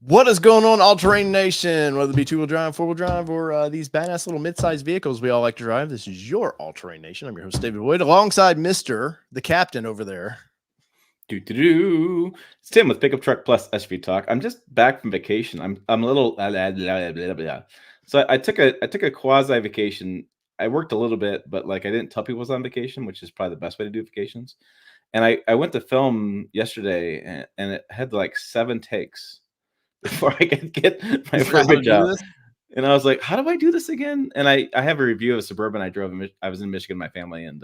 What is going on, All Terrain Nation? Whether it be two-wheel drive, four-wheel drive, or these badass little mid-sized vehicles we all like to drive, this is your All Terrain Nation. I'm your host, David Wood, alongside Mr. the Captain over there. It's Tim with Pickup Truck Plus SUV Talk. I'm just back from vacation. I'm a little blah, blah, blah, blah. So I took a quasi vacation. I worked a little bit, but like I didn't tell people I was on vacation, which is probably the best way to do vacations. And I went to film yesterday, and it had like 7 takes before I could get my verbiage out. And I was like, how do I do this again? And I have a review of a Suburban I drove. I was in Michigan with my family, and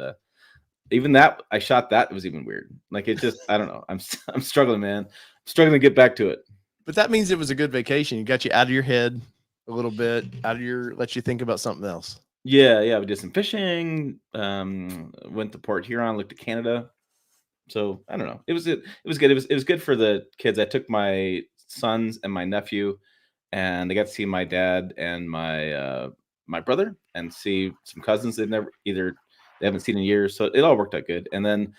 even that I shot that, it was even weird. Like it just, I don't know. I'm struggling, man. I'm struggling to get back to it. But that means it was a good vacation. You got you out of your head a little bit, let you think about something else. Yeah. We did some fishing. Went to Port Huron, looked at Canada. So I don't know. It was good. It was good for the kids. I took my sons and my nephew, and they got to see my dad and my brother, and see some cousins they haven't seen in years. So it all worked out good. And then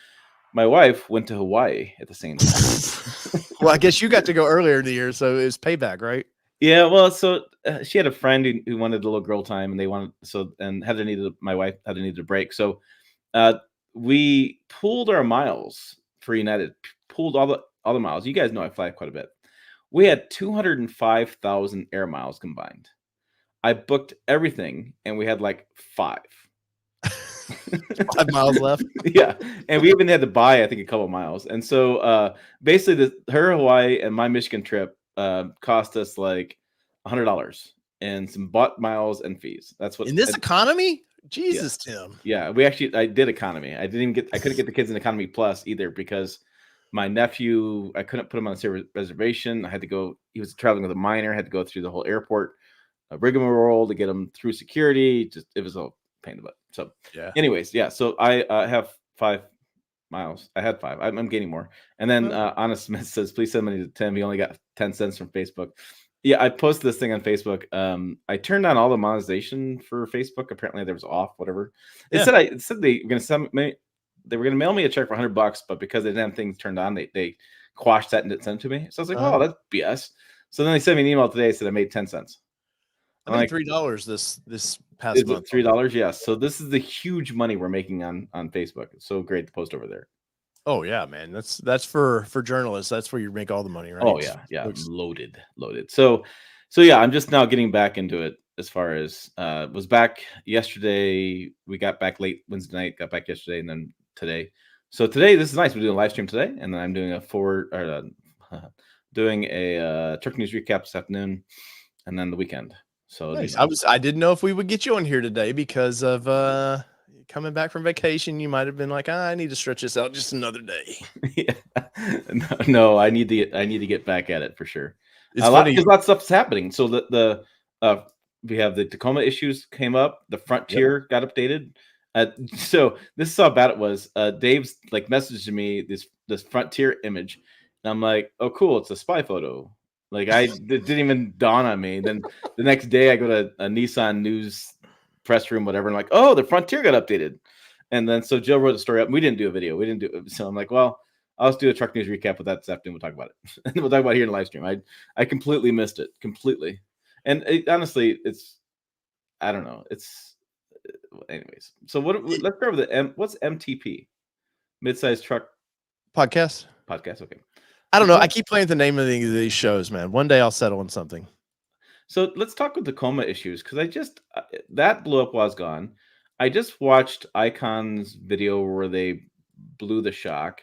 my wife went to Hawaii at the same time. Well, I guess you got to go earlier in the year, so it was payback, right? Yeah. Well, so she had a friend who wanted a little girl time, and my wife had needed a break. So we pooled our miles for United, pooled all the miles. You guys know I fly quite a bit. We had 205,000 air miles combined. I booked everything, and we had like 5 miles left. Yeah, and we even had to buy, I think, a couple miles. And so basically, her Hawaii and my Michigan trip cost us like $100 and some bought miles and fees. That's what in this economy. Jesus, yeah. Tim. Yeah, I did economy. I couldn't get the kids in economy plus either because my nephew, I couldn't put him on a reservation. I had to go. He was traveling with a minor. Had to go through the whole airport rigmarole to get him through security. It was a pain in the butt. So, yeah. Anyways, yeah. So I have 5 miles. I had 5. I'm gaining more. And then Honest Smith says, "Please send money to Tim. He only got 10 cents from Facebook." Yeah, I posted this thing on Facebook. I turned on all the monetization for Facebook. Apparently, there was off. Whatever. It said they were going to send me. They were going to mail me a check for $100, but because they didn't have things turned on, they quashed that and didn't send it to me. So I was like, "Oh, that's BS." So then they sent me an email today. Said I made 10 cents. I made $3 this past month. $3, yeah. So this is the huge money we're making on Facebook. It's so great to post over there. Oh yeah, man. That's for journalists. That's where you make all the money, right? Oh yeah. Loaded. So yeah, I'm just now getting back into it. As far as was back yesterday, we got back late Wednesday night, got back yesterday, and then today. So today, this is nice. We're doing a live stream today, and then I'm doing doing a truck news recap this afternoon, and then the weekend. So nice. I didn't know if we would get you on here today because of coming back from vacation. You might have been like, I need to stretch this out just another day. Yeah. No, I need to get back at it for sure. Because a lot of stuff's happening. So we have the Tacoma issues came up. The Frontier got updated. So this is how bad it was. Dave's like messaged me this Frontier image, and I'm like, oh cool, it's a spy photo. Like it didn't even dawn on me. Then the next day I go to a Nissan news press room, whatever. And I'm like, oh, the Frontier got updated. And then so Joe wrote the story up. And we didn't do a video. We didn't do it. So I'm like, well, I'll just do a truck news recap with that this afternoon. We'll talk about it. And we'll talk about it here in the live stream. I completely missed it. Completely. And honestly, I don't know. Anyways. So let's start with what's MTP? Midsize Truck Podcast. Okay. I don't know. I keep playing the name of these shows, man. One day I'll settle on something. So let's talk with the Tacoma issues, because that blew up while I was gone. I just watched Icon's video where they blew the shock.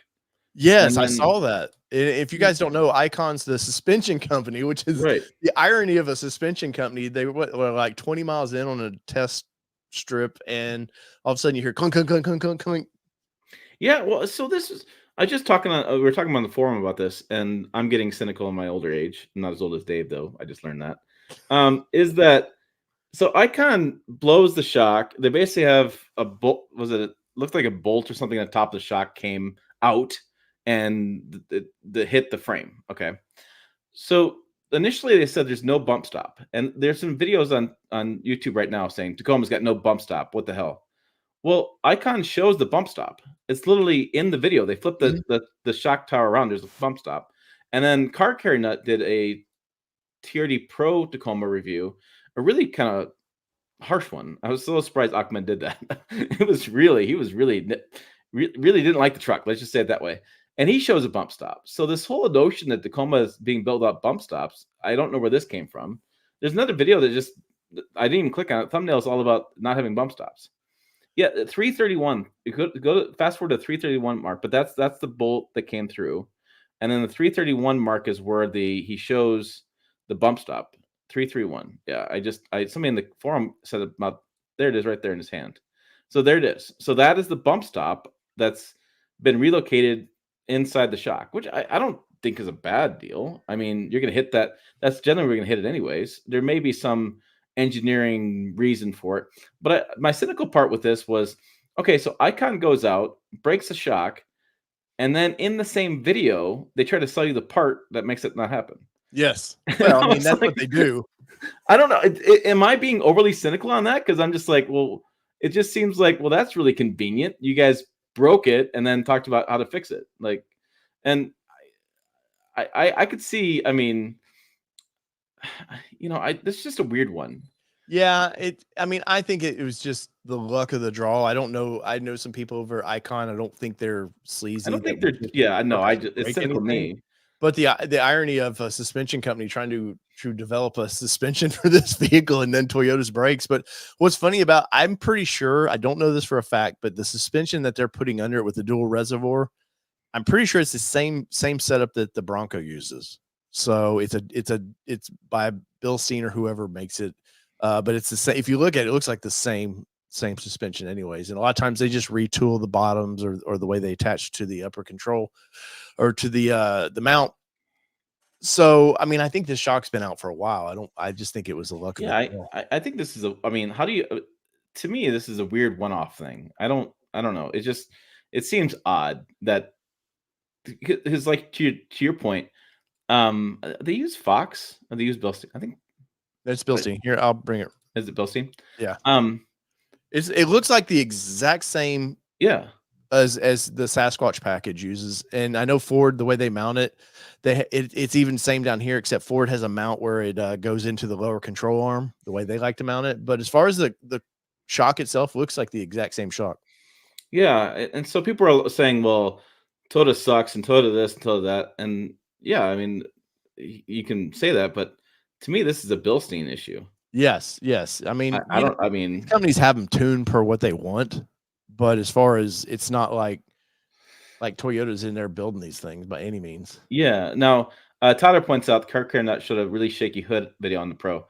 Yes, I saw that. If you guys don't know, Icon's the suspension company, which is the irony of a suspension company. They were like 20 miles in on a test strip, and all of a sudden you hear clunk, clunk, clunk, clunk, clunk, clunk. Yeah, well, so this is. We were talking on the forum about this, and I'm getting cynical in my older age. I'm not as old as Dave, though. I just learned that. Is that so? Icon blows the shock. They basically have a bolt. It looked like a bolt or something on the top of the shock came out and the hit the frame. Okay. So initially they said there's no bump stop, and there's some videos on YouTube right now saying Tacoma's got no bump stop. What the hell? Well, Icon shows the bump stop. It's literally in the video. They flip the shock tower around. There's a bump stop. And then Car Carry Nut did a TRD Pro Tacoma review, a really kind of harsh one. I was so surprised Ahmed did that. He was really didn't like the truck. Let's just say it that way. And he shows a bump stop. So this whole notion that Tacoma is being built up bump stops, I don't know where this came from. There's another video that I didn't even click on it. Thumbnail is all about not having bump stops. Yeah, 331. You go fast forward to 331 mark, but that's the bolt that came through, and then the 331 mark is where he shows the bump stop. 331. Yeah, somebody in the forum said about there it is right there in his hand. So there it is. So that is the bump stop that's been relocated inside the shock, which I don't think is a bad deal. I mean, you're going to hit that. That's generally we're going to hit it anyways. There may be some engineering reason for it, but my cynical part with this was, okay, so Icon goes out, breaks the shock, and then in the same video they try to sell you the part that makes it not happen. Yes, well, I mean that's what they do. I don't know. Am I being overly cynical on that? Because I'm just like, well, it just seems like, well, that's really convenient. You guys broke it and then talked about how to fix it, like, and I could see. I mean, this is just a weird one. Yeah, I mean, I think it was just the luck of the draw. I don't know. I know some people over Icon. I don't think they're sleazy. I don't think they're. Yeah, I know. It's cynical me. But the irony of a suspension company trying to develop a suspension for this vehicle and then Toyota's brakes. But what's funny about, I'm pretty sure, I don't know this for a fact, but the suspension that they're putting under it with the dual reservoir, I'm pretty sure it's the same setup that the Bronco uses. So it's by Bilstein or whoever makes it. But it's the same. If you look at it, it looks like the same suspension anyways. And a lot of times they just retool the bottoms or the way they attach to the upper control or to the mount. So, I mean, I think this shock's been out for a while. I just think it was a luck. Yeah, I think this is I mean, how do you, to me, this is a weird one-off thing. I don't know. It seems odd that, because like to your point, they use Fox or they use Bilstein. I think that's Bilstein. Here, I'll bring it. Is it Bilstein? Yeah. It looks like the exact same. Yeah. As the Sasquatch package uses, and I know Ford, the way they mount it, it's even same down here, except Ford has a mount where it goes into the lower control arm, the way they like to mount it. But as far as the shock itself, looks like the exact same shock. Yeah, and so people are saying, well, Toyota sucks and Toyota this and Toyota that, and yeah, I mean, you can say that, but to me, this is a Bilstein issue. Yes. I mean, I mean, companies have them tuned per what they want. But as far as, it's not like Toyota's in there building these things by any means. Yeah. Now, Tyler points out the car care nut showed a really shaky hood video on the Pro.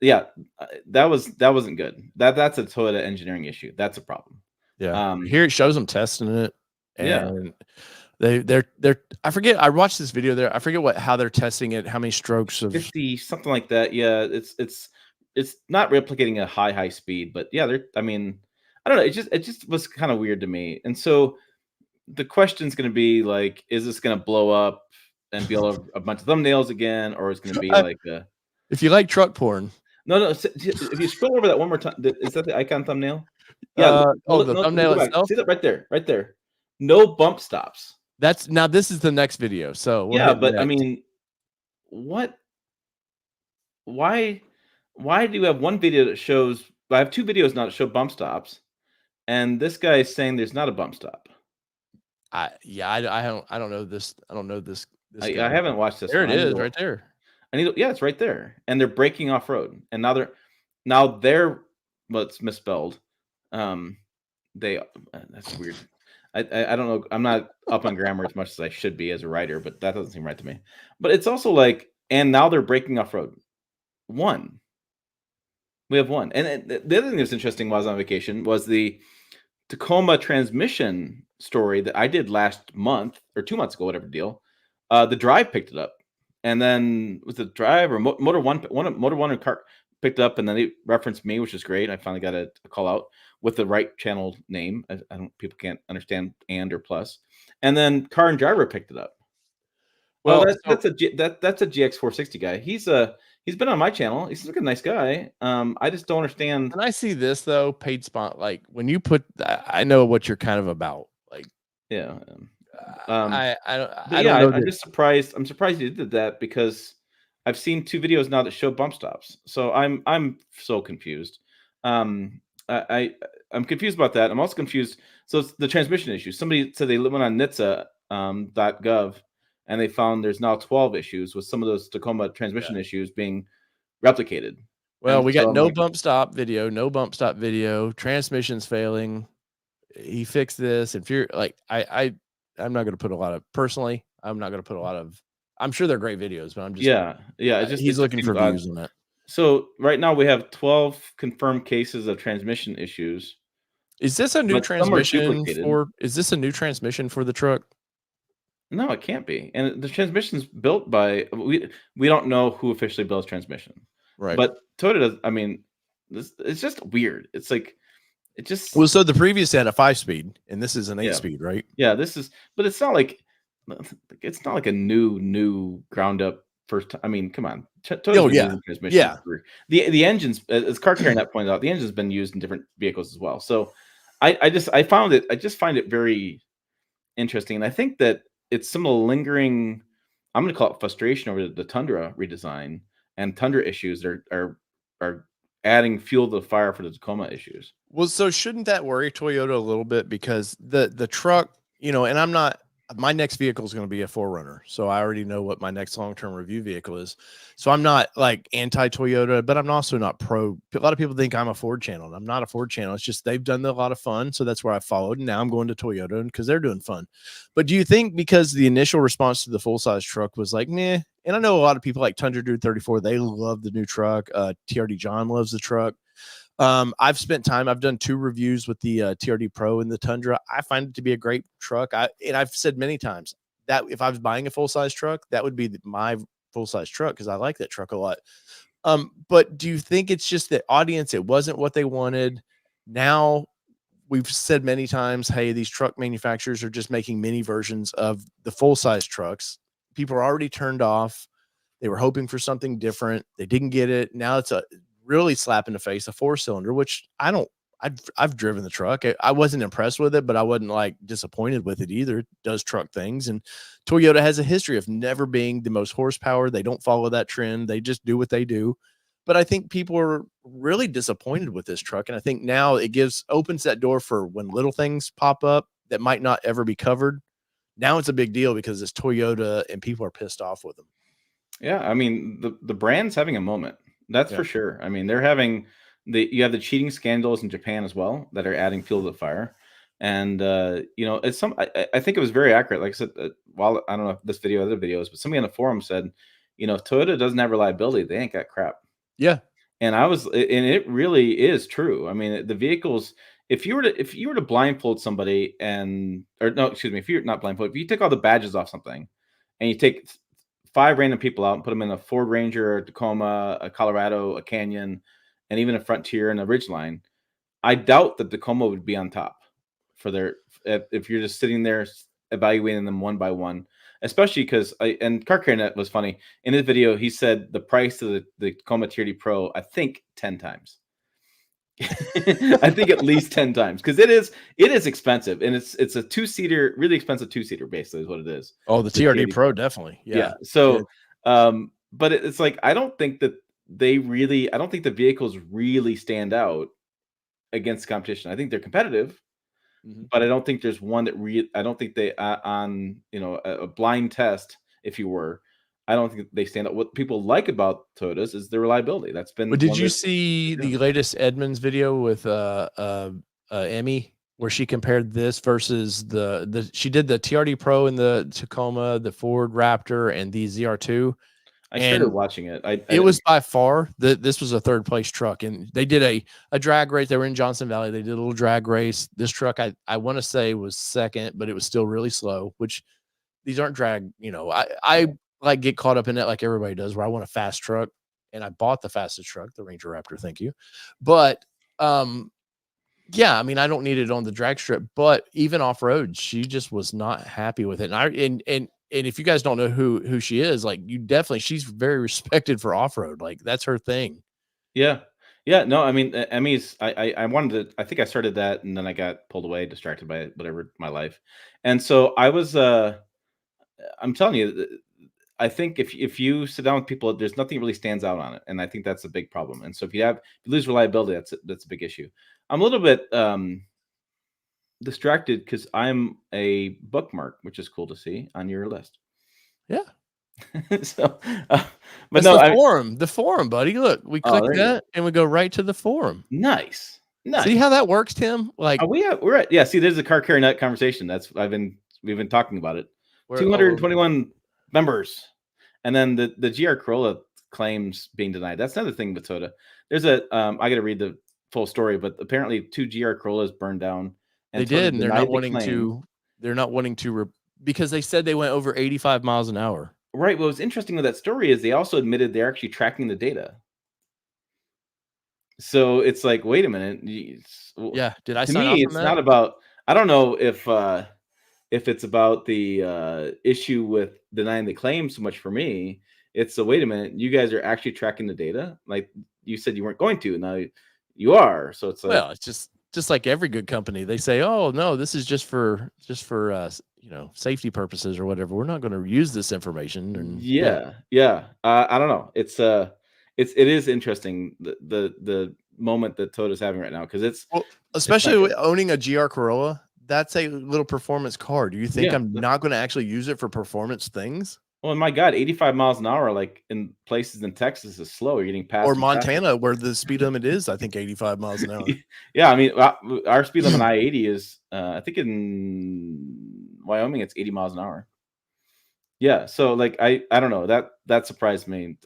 Yeah, that wasn't good. That's a Toyota engineering issue. That's a problem. Yeah. Here it shows them testing it. And yeah. They're I forget. I watched this video there. I forget how they're testing it. How many strokes of 50, something like that. Yeah. It's not replicating a high speed, but yeah, I mean, I don't know. It just was kind of weird to me. And so the question is going to be like, is this going to blow up and be a bunch of thumbnails again, or is it going to be like if you like truck porn? No. If you scroll over that one more time, is that the icon thumbnail? Yeah. The thumbnail itself. See that right there. No bump stops. Now this is the next video. So yeah, but I mean, what? Why do you have one video that shows? I have two videos now that show bump stops. And this guy is saying there's not a bump stop. I don't know this. I don't know this. I haven't watched this. There it is, right there. It's right there. And they're braking off road. And now they're well, it's misspelled. That's weird. I don't know. I'm not up on grammar as much as I should be as a writer, but that doesn't seem right to me. But it's also like, and now they're braking off road. We have one. And the other thing that's interesting while I was on vacation was the Tacoma transmission story that I did last month or 2 months ago, whatever deal. The Drive picked it up, and then was the Drive or Motor One car picked it up, and then they referenced me, which is great. I finally got a call out with the right channel name. People can't understand and or plus, and then Car and Driver picked it up. Well, that's a GX 460 guy. He's been on my channel. He's like a nice guy. I just don't understand. And I see this though, paid spot. Like when you put, I know what you're kind of about. Like, yeah. I'm just surprised. I'm surprised you did that because I've seen 2 videos now that show bump stops. So I'm so confused. I'm confused about that. I'm also confused. So it's the transmission issue. Somebody said they went on NHTSA .gov and they found there's now 12 issues with some of those Tacoma transmission issues being replicated. Well, and we so got no bump stop video, transmission's failing. He fixed this. If you're like, I'm not going to put a lot of personally. I'm not going to put a lot of. I'm sure they're great videos, but I'm just yeah. he's looking for views on that. So right now we have 12 confirmed cases of transmission issues. Is this a new transmission for? Is this a new transmission for the truck? No, it can't be. And the transmission's built by we don't know who officially builds transmission, right? But Toyota does. I mean, it's just weird. It's like it just so the previous had a 5-speed, and this is an 8-speed, right? Yeah, this is, but it's not like a new ground up first. I mean, come on. Transmission. Yeah. The engines, as Car Care Net pointed out, the engine's been used in different vehicles as well. So I just find it very interesting, and I think that it's some lingering, I'm going to call it frustration over the Tundra redesign and Tundra issues that are adding fuel to the fire for the Tacoma issues. Well, so shouldn't that worry Toyota a little bit, because the truck, and my next vehicle is going to be a 4Runner. So I already know what my next long-term review vehicle is. So I'm not like anti-Toyota, but I'm also not pro. A lot of people think I'm a Ford channel, and I'm not a Ford channel. It's just they've done a lot of fun. So that's where I followed. And now I'm going to Toyota because they're doing fun. But do you think because the initial response to the full-size truck was like, meh, and I know a lot of people like Tundra Dude 34, they love the new truck. TRD John loves the truck. I've done 2 reviews with the TRD Pro and the Tundra. I find it to be a great truck. I've said many times that if I was buying a full-size truck, that would be my full-size truck because I like that truck a lot. But do you think it's just the audience, it wasn't what they wanted? Now we've said many times, hey, these truck manufacturers are just making mini versions of the full-size trucks. People are already turned off. They were hoping for something different. They didn't get it. Now it's a really slap in the face, a 4-cylinder, which I've driven the truck. I wasn't impressed with it, but I wasn't like disappointed with it either. It does truck things, and Toyota has a history of never being the most horsepower. They don't follow that trend. They just do what they do. But I think people are really disappointed with this truck. And I think now it opens that door for when little things pop up that might not ever be covered. Now it's a big deal because it's Toyota and people are pissed off with them. Yeah. I mean, the brand's having a moment. That's for sure. I mean, they're having you have the cheating scandals in Japan as well that are adding fuel to the fire. And, it's I think it was very accurate. Like I said, while I don't know if this video, other videos, but somebody on the forum said, if Toyota doesn't have reliability, they ain't got crap. Yeah. And it really is true. I mean, the vehicles, if you were to blindfold somebody if you're not blindfolded, if you take all the badges off something and you take 5 random people out and put them in a Ford Ranger, a Tacoma, a Colorado, a Canyon, and even a Frontier and a Ridgeline, I doubt that Tacoma would be on top if you're just sitting there evaluating them one by one, especially because and Car Care Net was funny. In his video, he said the price of the Tacoma TRD Pro, I think 10 times. I think at least 10 times, because it is expensive, and it's a 2-seater, really expensive 2-seater basically is what it is. Oh, the TRD Pro definitely. Yeah. So but it's like I don't think the vehicles really stand out against competition. I think they're competitive, but I don't think there's one that I don't think they on a blind test, if you were, I don't think they stand out. What people like about Toyotas is their reliability. That's been. But did you see the latest Edmunds video with Emmy, where she compared this versus she did the TRD Pro in the Tacoma, the Ford Raptor, and the ZR2? I started watching it. It was by far this was a 3rd place truck, and they did a drag race. They were in Johnson Valley. They did a little drag race. This truck, I want to say, was 2nd, but it was still really slow. Which these aren't drag. I like get caught up in it like everybody does, where I want a fast truck, and I bought the fastest truck, the Ranger Raptor. Thank you, but yeah, I mean, I don't need it on the drag strip, but even off road, she just was not happy with it. And if you guys don't know who she is, like, she's very respected for off road. Like, that's her thing. Yeah. No, I mean, Emmy's. I wanted to. I think I started that, and then I got pulled away, distracted by whatever my life, and so I was. I'm telling you, I think if you sit down with people, there's nothing that really stands out on it, and I think that's a big problem. And so if you lose reliability, that's a big issue. I'm a little bit distracted because I'm a bookmark, which is cool to see on your list. Yeah. So, but that's the forum, buddy. Look, we click that and we go right to the forum. Nice. See how that works, Tim? Like we're at, yeah. See, there's a car carry nut conversation. We've been talking about it. 221 members, and then the GR Corolla claims being denied. That's another thing with Toyota. There's I got to read the full story, but apparently 2 GR Corollas burned down. And they did, and they're not wanting to. They're not wanting to because they said they went over 85 miles an hour. Right. What was interesting with that story is they also admitted they're actually tracking the data. So it's like, wait a minute. Yeah. Did I? To me, it's not about. I don't know if it's about the issue with denying the claim so much. For me, it's wait a minute. You guys are actually tracking the data, like you said you weren't going to. Now you are. So it's like, well, it's just like every good company. They say, oh no, this is just for safety purposes or whatever. We're not going to use this information. And yeah. I don't know. It is interesting the moment that Toyota's having right now, because especially owning a GR Corolla. That's a little performance car. Do you think I'm not going to actually use it for performance things? Well, my God, 85 miles an hour, like in places in Texas, is slow. You're getting past. Or Montana, where the speed limit is, I think, 85 miles an hour. Yeah, I mean, our speed limit I-80 is, I think in Wyoming, it's 80 miles an hour. Yeah, so like I don't know, that surprised me.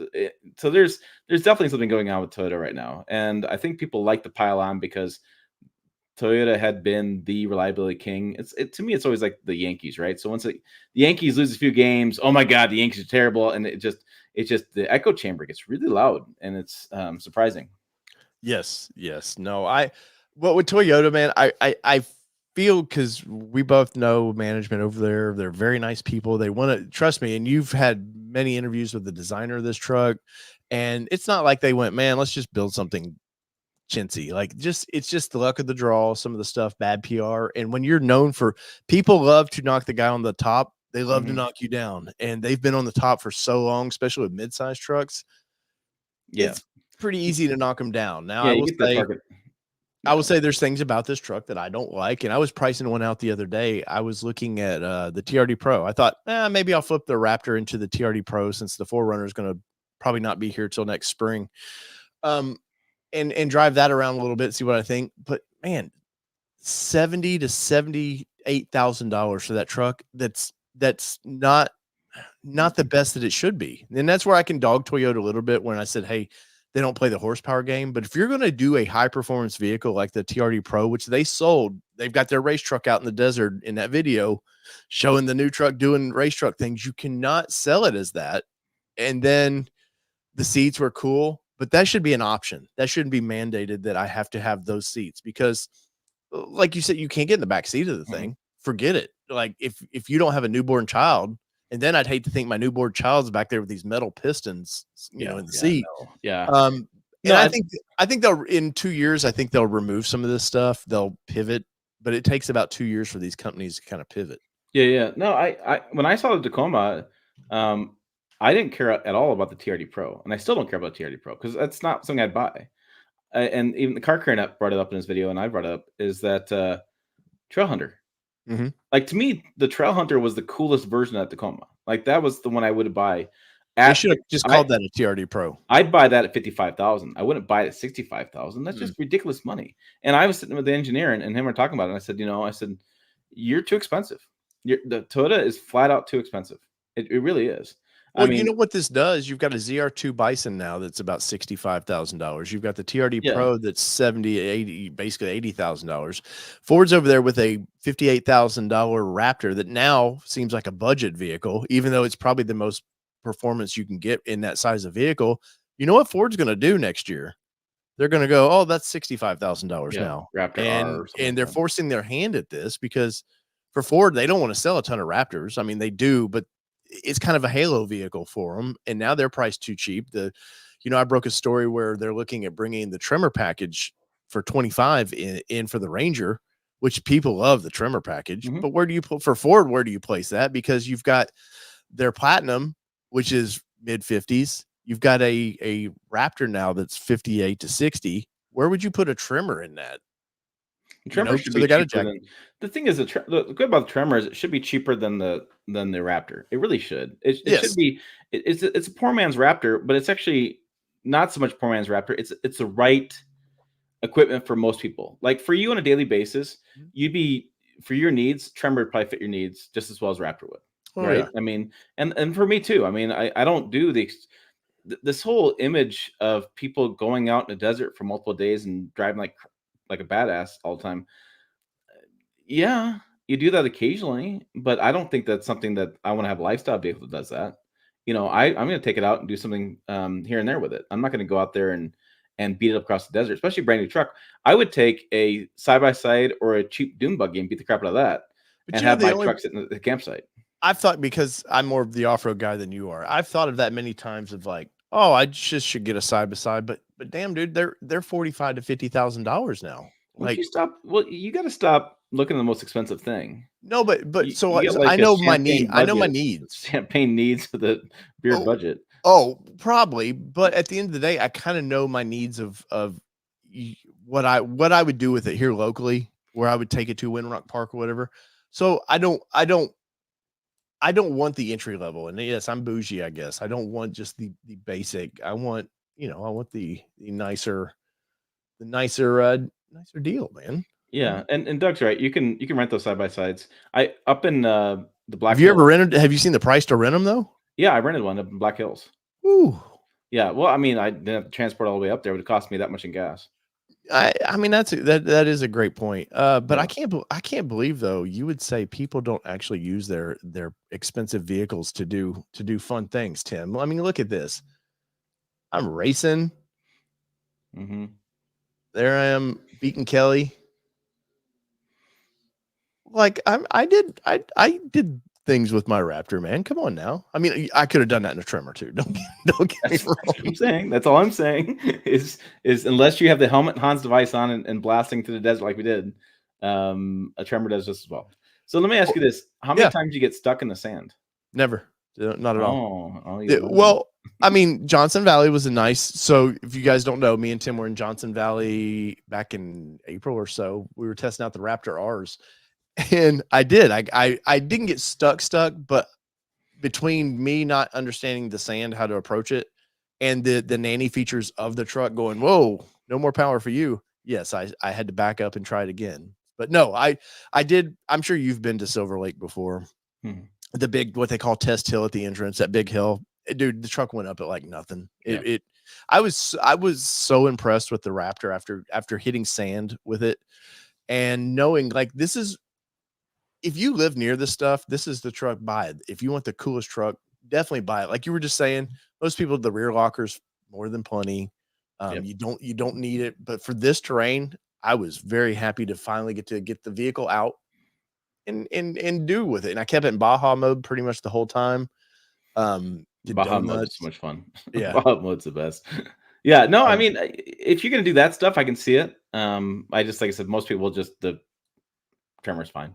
So there's definitely something going on with Toyota right now, and I think people like to pile on because Toyota had been the reliability king. To me, it's always like the Yankees, right? So once the Yankees lose a few games, oh my God, the Yankees are terrible, and it's just the echo chamber gets really loud, and it's surprising. Yes. No, what with Toyota, man, I feel, because we both know management over there. They're very nice people. They want to trust me, and you've had many interviews with the designer of this truck, and it's not like they went, man, let's just build something chintzy. Like it's just the luck of the draw, some of the stuff, bad PR. And when you're known for, people love to knock the guy on the top, they love to knock you down. And they've been on the top for so long, especially with mid-size trucks. Yeah, it's pretty easy to knock them down. Now, I will say there's things about this truck that I don't like. And I was pricing one out the other day. I was looking at the TRD Pro. I thought, maybe I'll flip the Raptor into the TRD Pro, since the 4Runner is going to probably not be here till next spring. And drive that around a little bit, see what I think. But man, $70,000 to $78,000 for that truck. That's not the best that it should be. And that's where I can dog Toyota a little bit when I said, hey, they don't play the horsepower game. But if you're going to do a high performance vehicle like the TRD Pro, which they sold, they've got their race truck out in the desert in that video showing the new truck doing race truck things. You cannot sell it as that. And then the seats were cool. But that should be an option. That shouldn't be mandated that I have to have those seats, because like you said, you can't get in the back seat of the thing. Forget it. Like if you don't have a newborn child, and then I'd hate to think my newborn child's back there with these metal pistons, in the seat. No. Yeah. And I think they'll, in 2 years, I think they'll remove some of this stuff. They'll pivot, but it takes about 2 years for these companies to kind of pivot. Yeah. No, I when I saw the Tacoma, I didn't care at all about the TRD Pro, and I still don't care about TRD Pro because that's not something I'd buy. And even the car carrier brought it up in his video, and I brought it up, is that Trail Hunter. Like, to me, the Trail Hunter was the coolest version of that Tacoma. Like, that was the one I would buy. They should have just called that a TRD Pro. I'd buy that at $55,000. I wouldn't buy it at $65,000. That's just ridiculous money. And I was sitting with the engineer, and him were talking about it. And I said, you're too expensive. The Toyota is flat out too expensive. It really is. Well, you know what this does? You've got a ZR2 Bison now that's about $65,000. You've got the TRD Pro that's basically $80,000. Ford's over there with a $58,000 Raptor that now seems like a budget vehicle, even though it's probably the most performance you can get in that size of vehicle. You know what Ford's going to do next year? They're going to go, oh, that's $65,000 now. Raptor and they're forcing their hand at this, because for Ford, they don't want to sell a ton of Raptors. I mean, they do, but it's kind of a halo vehicle for them, and now they're priced too cheap. I broke a story where they're looking at bringing the trimmer package for 25 in for the Ranger, which people love the trimmer package. But where do you put for Ford? Where do you place that? Because you've got their Platinum, which is mid-50s. You've got a Raptor now that's 58 to 60. Where would you put a Tremor in that? The Tremor should be cheaper than the thing is the good about the Tremor is it should be cheaper than the Raptor. It really should. It should be. It's a poor man's Raptor, but it's actually not so much poor man's Raptor. It's the right equipment for most people. Like for you on a daily basis, you'd be for your needs. Tremor would probably fit your needs just as well as Raptor would. Right? Yeah. I mean, and for me too. I mean, I don't do this whole image of people going out in the desert for multiple days and driving like a badass all the time. Yeah, you do that occasionally, but I don't think that's something that I want to have a lifestyle vehicle that does that. I'm going to take it out and do something here and there with it. I'm not going to go out there and beat it up across the desert, especially a brand new truck. I would take a side-by-side or a cheap dune buggy and beat the crap out of that and have my truck sit in the campsite. I've thought, because I'm more of the off-road guy than you are, I've thought of that many times of like, oh, I just should get a side-by-side, but damn, dude, they're $45,000 to $50,000 now. Like, you stop. Well, you got to stop looking at the most expensive thing. No, but I know my need. I know my needs. Champagne needs for the beer budget. Oh, probably. But at the end of the day, I kind of know my needs of what I would do with it here locally, where I would take it to Windrock Park or whatever. So I don't want the entry level. And yes, I'm bougie, I guess. I don't want just the basic. I want the nicer deal, man. Yeah, and Doug's right. You can rent those side by sides. Up in the Black. Have you ever rented? Have you seen the price to rent them though? Yeah, I rented one up in Black Hills. Ooh. Yeah. Well, I mean, I didn't have to transport all the way up there. It would cost me that much in gas. I mean, that is a great point. But yeah. I can't believe though you would say people don't actually use their expensive vehicles to do fun things, Tim. I mean, look at this. I'm racing. Mm-hmm. There I am beating Kelly. Like I did things with my Raptor, man. Come on now. I mean, I could have done that in a Tremor too. Don't get me wrong. That's what I'm saying. That's all I'm saying is unless you have the helmet Hans device on and blasting through the desert like we did, a Tremor does just as well. So let me ask you this: how many times do you get stuck in the sand? Never. Not at all. Well, I mean, Johnson Valley was a nice. So if you guys don't know, me and Tim were in Johnson Valley back in April or so. We were testing out the Raptor R's. And I did. I didn't get stuck, but between me not understanding the sand, how to approach it, and the nanny features of the truck going, whoa, no more power for you. Yes, I had to back up and try it again. But no, I did. I'm sure you've been to Silver Lake before. The big, what they call test hill at the entrance, that big hill. Dude, the truck went up at like nothing. I was so impressed with the Raptor after hitting sand with it and knowing like this is, if you live near this stuff, this is the truck. Buy it. If you want the coolest truck, definitely buy it. Like you were just saying, most people, the rear lockers more than plenty. You don't need it, but for this terrain, I was very happy to finally get the vehicle out and do with it. And I kept it in Baja mode pretty much the whole time. Baja mode is so much fun. Yeah, Baja mode's the best. Yeah, no, I mean, if you're gonna do that stuff, I can see it. I just, like I said, most people just the Tremor's fine.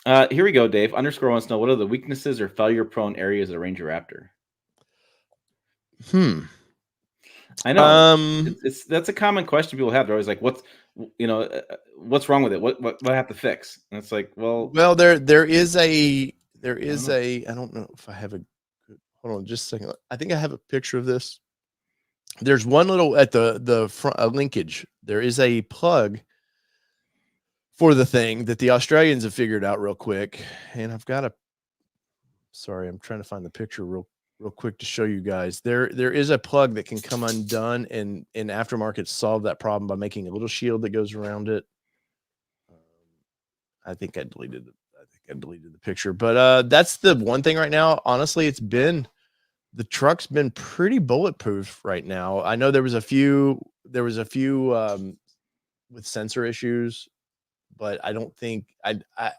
Here we go, Dave. Underscore wants to know, what are the weaknesses or failure-prone areas of the Ranger Raptor? I know that's a common question people have. They're always like, what's wrong with it? What I have to fix? And it's like, well, there is a I don't know if I have a hold on just a second. I think I have a picture of this. There's one little at the front linkage. There is a plug for the thing that the Australians have figured out real quick. And I've got sorry, I'm trying to find the picture real quick to show you guys. There is a plug that can come undone and in aftermarket solve that problem by making a little shield that goes around it. I think I deleted the picture, but that's the one thing right now. Honestly, the truck's been pretty bulletproof right now. I know there was a few with sensor issues, but I don't think that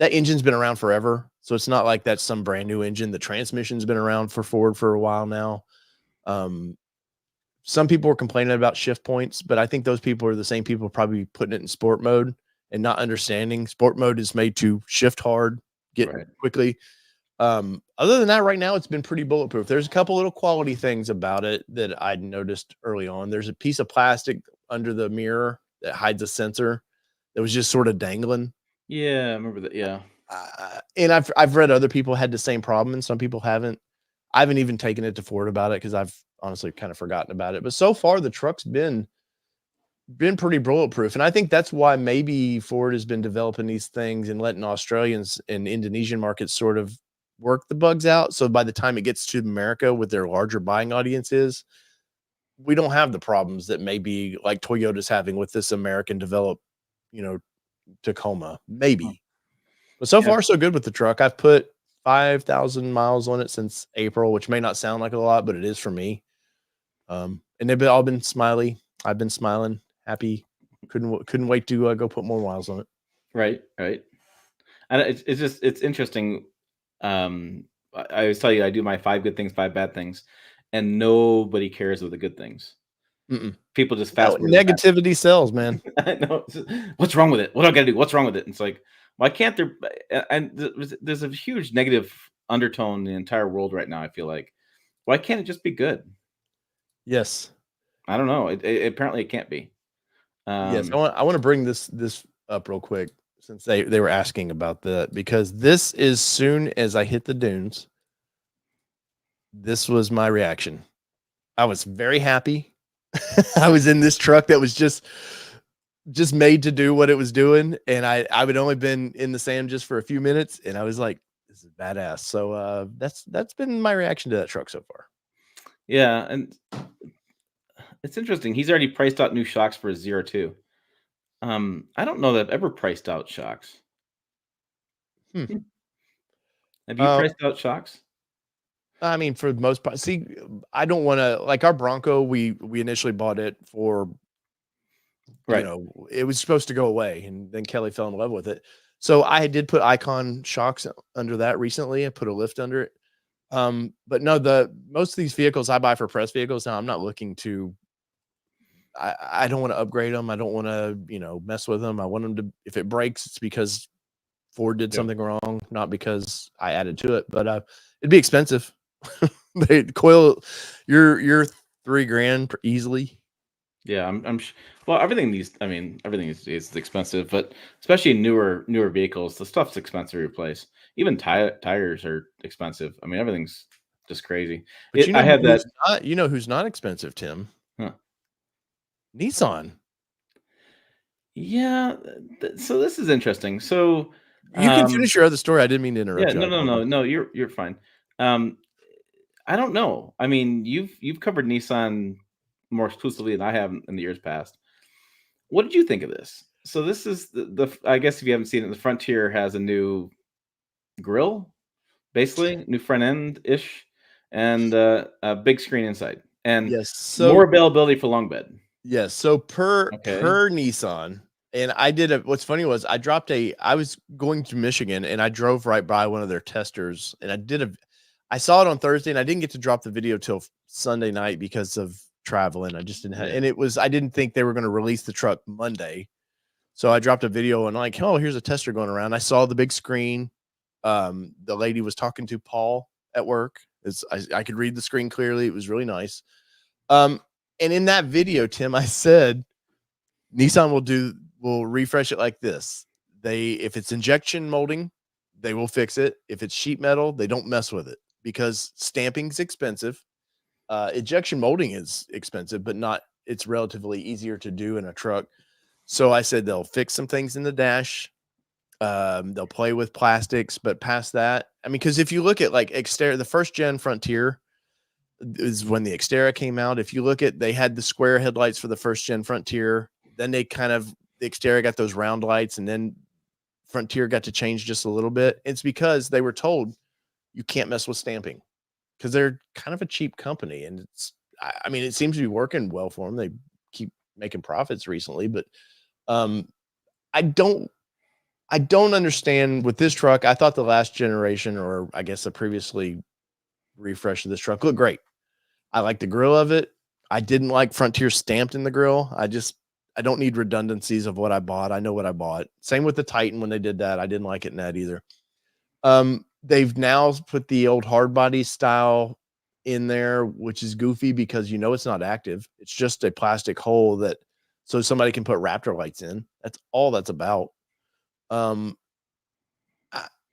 engine's been around forever. So it's not like that's some brand new engine. The transmission's been around for Ford for a while now. Some people were complaining about shift points, but I think those people are the same people probably putting it in sport mode and not understanding sport mode is made to shift hard, get quickly. Other than that, right now it's been pretty bulletproof. There's a couple little quality things about it that I noticed early on. There's a piece of plastic under the mirror that hides a sensor that was just sort of dangling. Yeah, I remember that. Yeah. And I've read other people had the same problem, and some people haven't. I haven't even taken it to Ford about it because I've honestly kind of forgotten about it. But so far, the truck's been pretty bulletproof, and I think that's why maybe Ford has been developing these things and letting Australians and Indonesian markets sort of work the bugs out. So by the time it gets to America with their larger buying audiences, we don't have the problems that maybe like Toyota's having with this American developed, Tacoma, maybe. But so far, so good with the truck. I've put 5,000 miles on it since April, which may not sound like a lot, but it is for me. And they've all been smiley. I've been smiling, happy. Couldn't wait to go put more miles on it. Right. And it's interesting. I always tell you, I do my 5 good things, 5 bad things, and nobody cares with the good things. People just fast forward. Negativity sells, man. I know. What's wrong with it? What do I got to do? What's wrong with it? And it's like, why can't there? And there's a huge negative undertone in the entire world right now. I feel like, why can't it just be good? Yes. I don't know. Apparently it can't be. Yes, I want to bring this up real quick since they were asking about that, because this is soon as I hit the dunes. This was my reaction. I was very happy. I was in this truck that was just made to do what it was doing, and I would only been in the sand just for a few minutes, and I was like, this is badass. So that's been my reaction to that truck so far. Yeah, and it's interesting. He's already priced out new shocks for his ZR2. I don't know that I've ever priced out shocks. Have you priced out shocks? I mean, for the most part, see, I don't want to, like, our Bronco, we initially bought it for, right, it was supposed to go away, and then Kelly fell in love with it. So I did put Icon shocks under that recently. I put a lift under it. But no, most of these vehicles I buy for press vehicles now, I'm not looking to, I don't want to upgrade them. I don't want to, mess with them. I want them to, if it breaks, it's because Ford did something wrong, not because I added to it. But it'd be expensive. They coil your $3,000 easily. Yeah, well, everything is expensive, but especially newer vehicles, the stuff's expensive to replace. Even tires are expensive. I mean, everything's just crazy. But I had that. Who's not expensive, Tim? Huh. Nissan. Yeah. So this is interesting. So you can finish your other story. I didn't mean to interrupt. Yeah, no. You're fine. I don't know. I mean, you've covered Nissan more exclusively than I have in the years past. What did you think of this? So this is the I guess if you haven't seen it, the Frontier has a new grille, basically new front end ish, and a big screen inside, and more availability for long bed. Yes. So per Nissan, and what's funny was I was going to Michigan and I drove right by one of their testers, and I saw it on Thursday, and I didn't get to drop the video till Sunday night because of traveling. I just didn't have, and I didn't think they were going to release the truck Monday. So I dropped a video and like, oh, here's a tester going around. I saw the big screen. The lady was talking to Paul at work. I could read the screen clearly. It was really nice. And in that video, Tim, I said, Nissan will refresh it like this. If it's injection molding, they will fix it. If it's sheet metal, they don't mess with it because stamping's expensive. Injection molding is expensive, but it's relatively easier to do in a truck. So I said they'll fix some things in the dash. They'll play with plastics, but past that, I mean, because if you look at like Xterra, the first gen Frontier is when the Xterra came out. If you look at, they had the square headlights for the first gen Frontier. Then the Xterra got those round lights, and then Frontier got to change just a little bit. It's because they were told you can't mess with stamping because they're kind of a cheap company, and I mean, it seems to be working well for them. They keep making profits recently, but I don't understand with this truck. I thought the last generation, or I guess the previously refresh of this truck, looked great. I like the grill of it. I didn't like Frontier stamped in the grill. I don't need redundancies of what I bought. I know what I bought. Same with the Titan when they did that. I didn't like it in that either. they've now put the old hard body style in there, which is goofy because it's not active. It's just a plastic hole that so somebody can put Raptor lights in. That's all that's about.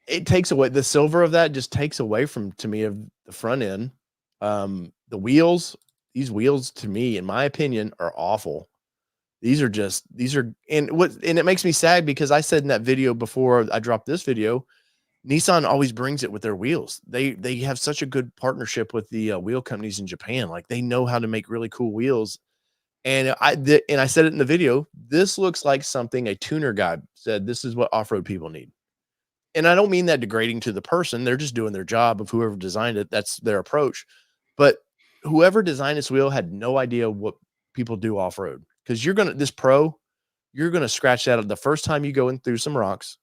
It takes away the silver of that, just takes away from to me of the front end. The wheels, these wheels to me, in my opinion, are awful. These are and it makes me sad because I said in that video before I dropped this video, Nissan always brings it with their wheels. They have such a good partnership with the wheel companies in Japan. Like they know how to make really cool wheels. And I said it in the video. This looks like something a tuner guy said. This is what off-road people need. And I don't mean that degrading to the person. They're just doing their job of whoever designed it. That's their approach. But whoever designed this wheel had no idea what people do off-road. Because you're gonna scratch that the first time you go in through some rocks.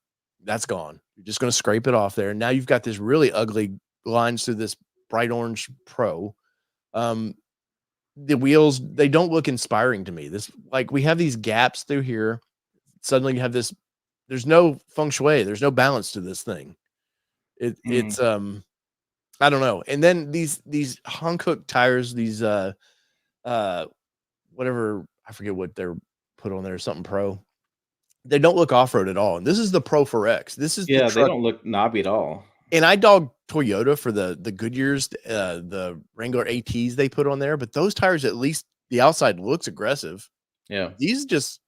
That's gone. You're just gonna scrape it off there. And now you've got this really ugly lines through this bright orange Pro. The wheels, they don't look inspiring to me. This, like, we have these gaps through here. Suddenly you have this, there's no feng shui, there's no balance to this thing. It's I don't know. And then these Hankook tires, these whatever, I forget what they're put on there, something Pro. They don't look off-road at all. And this is the Pro 4X. This is the truck. They don't look knobby at all. And I dog Toyota for the Goodyears, the Wrangler ATs they put on there, but those tires, at least the outside looks aggressive. Yeah. These just,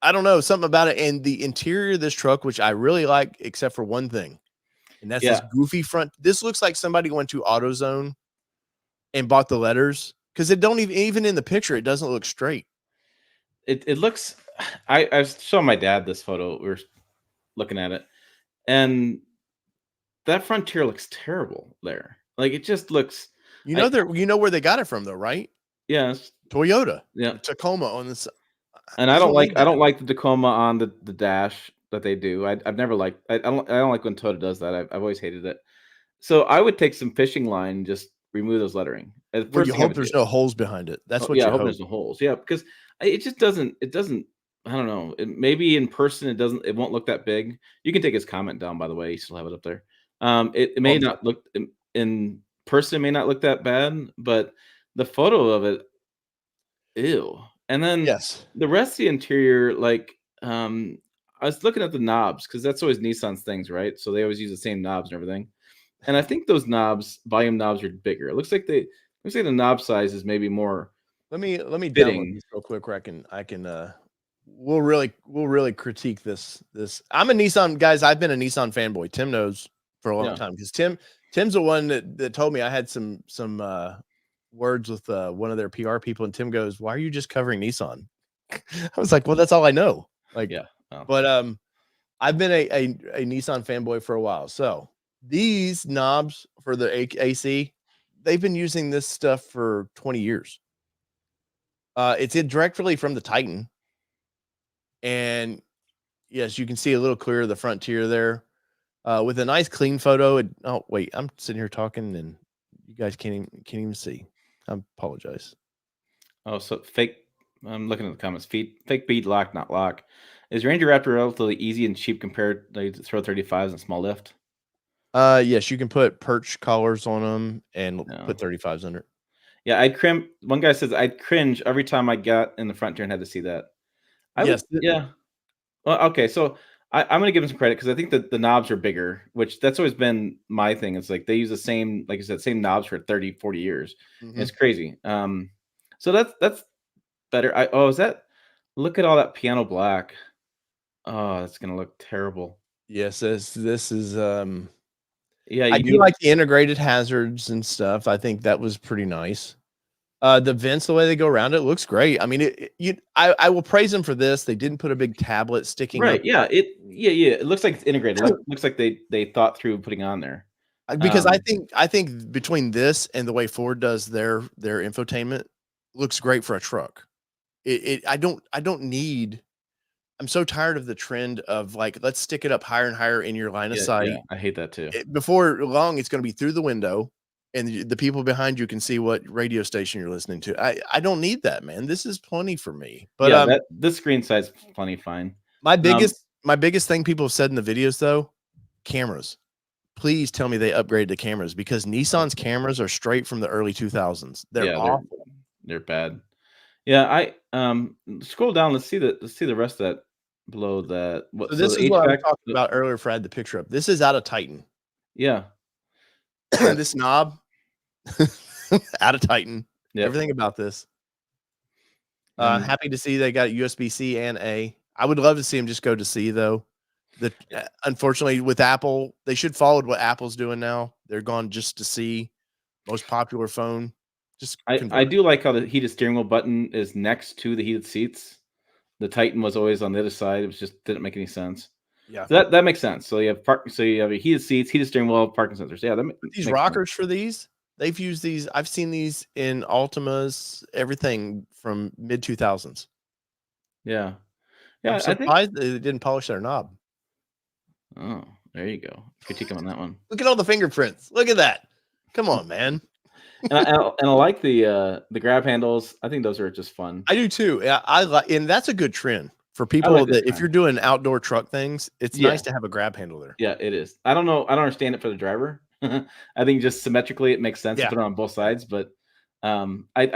I don't know, something about it. And the interior of this truck, which I really like, except for one thing, and that's this goofy front. This looks like somebody went to AutoZone and bought the letters, because it don't even in the picture, it doesn't look straight. It looks, I was showing my dad this photo. We were looking at it, and that Frontier looks terrible there. Like, it just looks. You know where they got it from, though, right? Yes, Toyota. Yeah, Tacoma on this. And I don't like the Tacoma on the dash that they do. I've never liked. I don't like when Toyota does that. I've always hated it. So I would take some fishing line and just remove those lettering. Well, you hope there's no holes behind it. That's what. Yeah, I hope there's no holes. Yeah, because it just doesn't. It doesn't. I don't know. Maybe in person it doesn't. It won't look that big. You can take his comment down, by the way. You still have it up there. It may not look in person. It may not look that bad, but the photo of it, ew. And then the rest of the interior, like, I was looking at the knobs, because that's always Nissan's things, right? So they always use the same knobs and everything. And I think those knobs, volume knobs, are bigger. It looks like the knob size is maybe more. Let me download this real quick where I can we'll really critique this. I'm a Nissan, guys. I've been a Nissan fanboy. Tim knows for a long time, because Tim's the one that told me. I had some words with one of their PR people, and Tim goes, "Why are you just covering Nissan?" I was like, "Well, that's all I know." Like, yeah. But I've been a Nissan fanboy for a while. So these knobs for the AC, they've been using this stuff for 20 years. It's directly from the Titan. And yes, you can see a little clearer the Frontier there, with a nice clean photo. Oh wait, I'm sitting here talking and you guys can't even see. I apologize. Oh, so fake. I'm looking at the comments. Fake bead lock, not lock. Is Ranger Raptor relatively easy and cheap compared to throw 35s and small lift? Yes, you can put perch collars on them and put 35s under it. Yeah, I'd cringe. One guy says I'd cringe every time I got in the Frontier and had to see that. Yeah. Well, okay, so I'm going to give them some credit, because I think that the knobs are bigger, which that's always been my thing. It's like they use the same, like I said, same knobs for 30, 40 years. Mm-hmm. It's crazy. So that's better. Look at all that piano black. Oh, that's going to look terrible. Yes, this is yeah, I do like the integrated hazards and stuff. I think that was pretty nice. The vents, the way they go around it, looks great. I mean, I will praise them for this. They didn't put a big tablet sticking. Right? Up. Yeah. It looks like it's integrated. It looks like they thought through putting on there. Because I think between this and the way Ford does their infotainment, looks great for a truck. I don't need. I'm so tired of the trend of, like, let's stick it up higher and higher in your line of sight. Yeah, I hate that too. Before long, it's going to be through the window, and the people behind you can see what radio station you're listening to. I don't need that, man. This is plenty for me. But this screen size plenty fine. My biggest thing people have said in the videos, though, cameras. please tell me they upgraded the cameras, because Nissan's cameras are straight from the early 2000s. They're awful. They're bad. Yeah, I scroll down. Let's see the rest of that below that. So this is what I was talking about earlier. If I had the picture up, this is out of Titan. Yeah. This knob out of Titan. Yep. Everything about this. Happy to see they got USB-C and A. I would love to see them just go to C though. Unfortunately, with Apple, they should follow what Apple's doing now. They're gone just to C. Most popular phone. Just I do like how the heated steering wheel button is next to the heated seats. The Titan was always on the other side. It was just didn't make any sense. Yeah, so that makes sense. So you have your heated seats, heated steering wheel, parking sensors. Yeah, these rockers for these. They've used these. I've seen these in Altimas, everything from mid 2000s. Yeah. I'm surprised they didn't polish their knob. Oh, there you go. Critique them on that one. Look at all the fingerprints. Look at that. Come on, man. and I like the grab handles. I think those are just fun. I do too. Yeah, and that's a good trend for people that if you're doing outdoor truck things, it's nice to have a grab handle there. Yeah, it is. I don't know. I don't understand it for the driver. I think just symmetrically it makes sense to put it on both sides, but I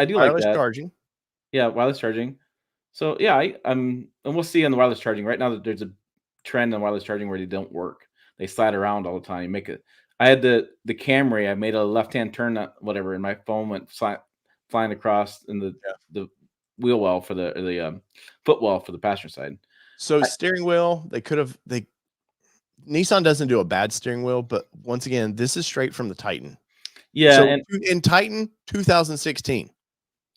do like that. Charging. Yeah, wireless charging. So yeah, and we'll see on the wireless charging. Right now there's a trend on wireless charging where they don't work. They slide around all the time. You make it. I had the Camry. I made a left-hand turn, whatever, and my phone went flying across in the wheel well for the footwell for the passenger side. So steering wheel, Nissan doesn't do a bad steering wheel, but once again, this is straight from the Titan. Yeah, so in Titan 2016.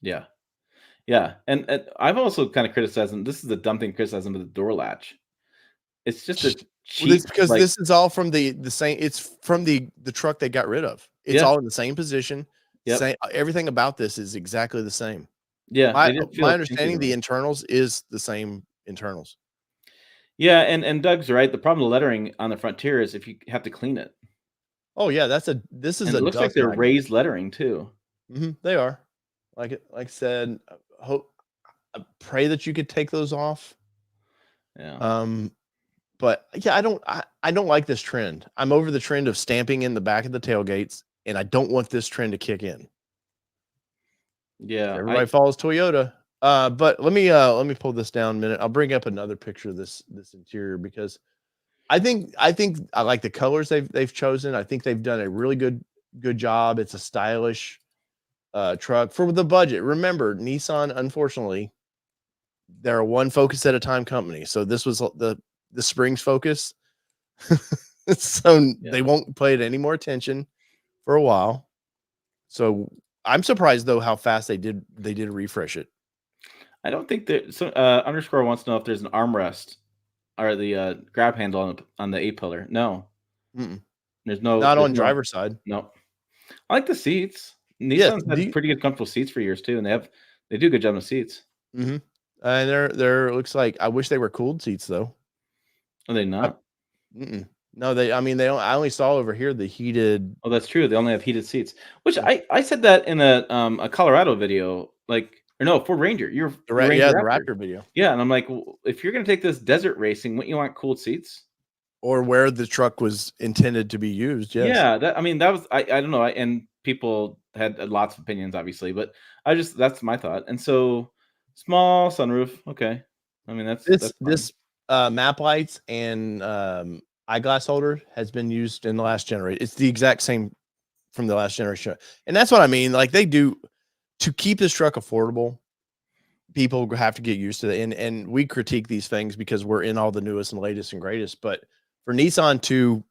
Yeah, yeah, and I've also kind of criticized them. This is the dumb thing, criticizing with the door latch. It's just a cheap. Well, it's because this is all from the same. It's from the truck they got rid of. It's all in the same position. Same, everything about this is exactly the same. Yeah, my understanding, the internals is the same internals. Yeah, and Doug's right. The problem with lettering on the Frontier is if you have to clean it. Oh yeah, it looks like they're raised lettering too. They are. Like I said, I pray that you could take those off. Yeah. But yeah, I don't like this trend. I'm over the trend of stamping in the back of the tailgates, and I don't want this trend to kick in. Yeah, everybody follows Toyota. But let me pull this down a minute. I'll bring up another picture of this interior, because I think I like the colors they've chosen. I think they've done a really good job. It's a stylish truck for the budget. Remember, Nissan, unfortunately, they're a one focus at a time company. So this was the Springs focus. So they won't pay it any more attention for a while. So I'm surprised though how fast they did refresh it. I don't think that. So underscore wants to know if there's an armrest or the grab handle on the A-pillar. No. There's no. Not on driver's side. No. I like the seats. Nissan's had pretty good comfortable seats for years too, and they do a good job of seats. And they're looks like, I wish they were cooled seats though. Are they not? No, they don't. I only saw over here the heated. Oh, that's true. They only have heated seats. Which I said that in a Colorado video, Ford Ranger. The Raptor video. Yeah, and I'm like, well, if you're gonna take this desert racing, wouldn't you want cooled seats? Or where the truck was intended to be used. Yes. Yeah, that was I don't know. And people had lots of opinions, obviously, but that's my thought. And so small sunroof, okay. I mean this map lights and eyeglass holder has been used in the last generation. It's the exact same from the last generation, and that's what I mean. Like, they do to keep this truck affordable. People have to get used to it, and we critique these things because we're in all the newest and latest and greatest. But for Nissan to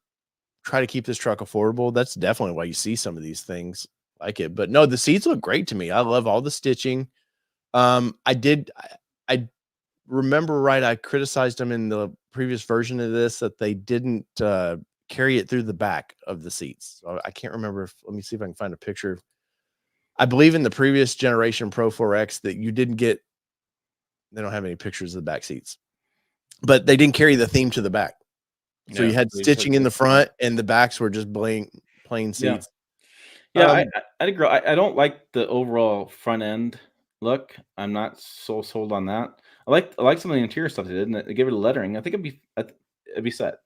try to keep this truck affordable, that's definitely why you see some of these things like it. But no, the seats look great to me. I love all the stitching. I remember right, I criticized them in the previous version of this that they didn't carry it through the back of the seats. So I can't remember let me see if I can find a picture. I believe in the previous generation Pro 4X that you didn't get, they don't have any pictures of the back seats, but they didn't carry the theme to the back. So you had stitching in the front and the backs were just plain seats. Yeah, I agree. I don't like the overall front end look. I'm not so sold on that. I like some of the interior stuff they did, and they gave it a lettering. I think it'd be set.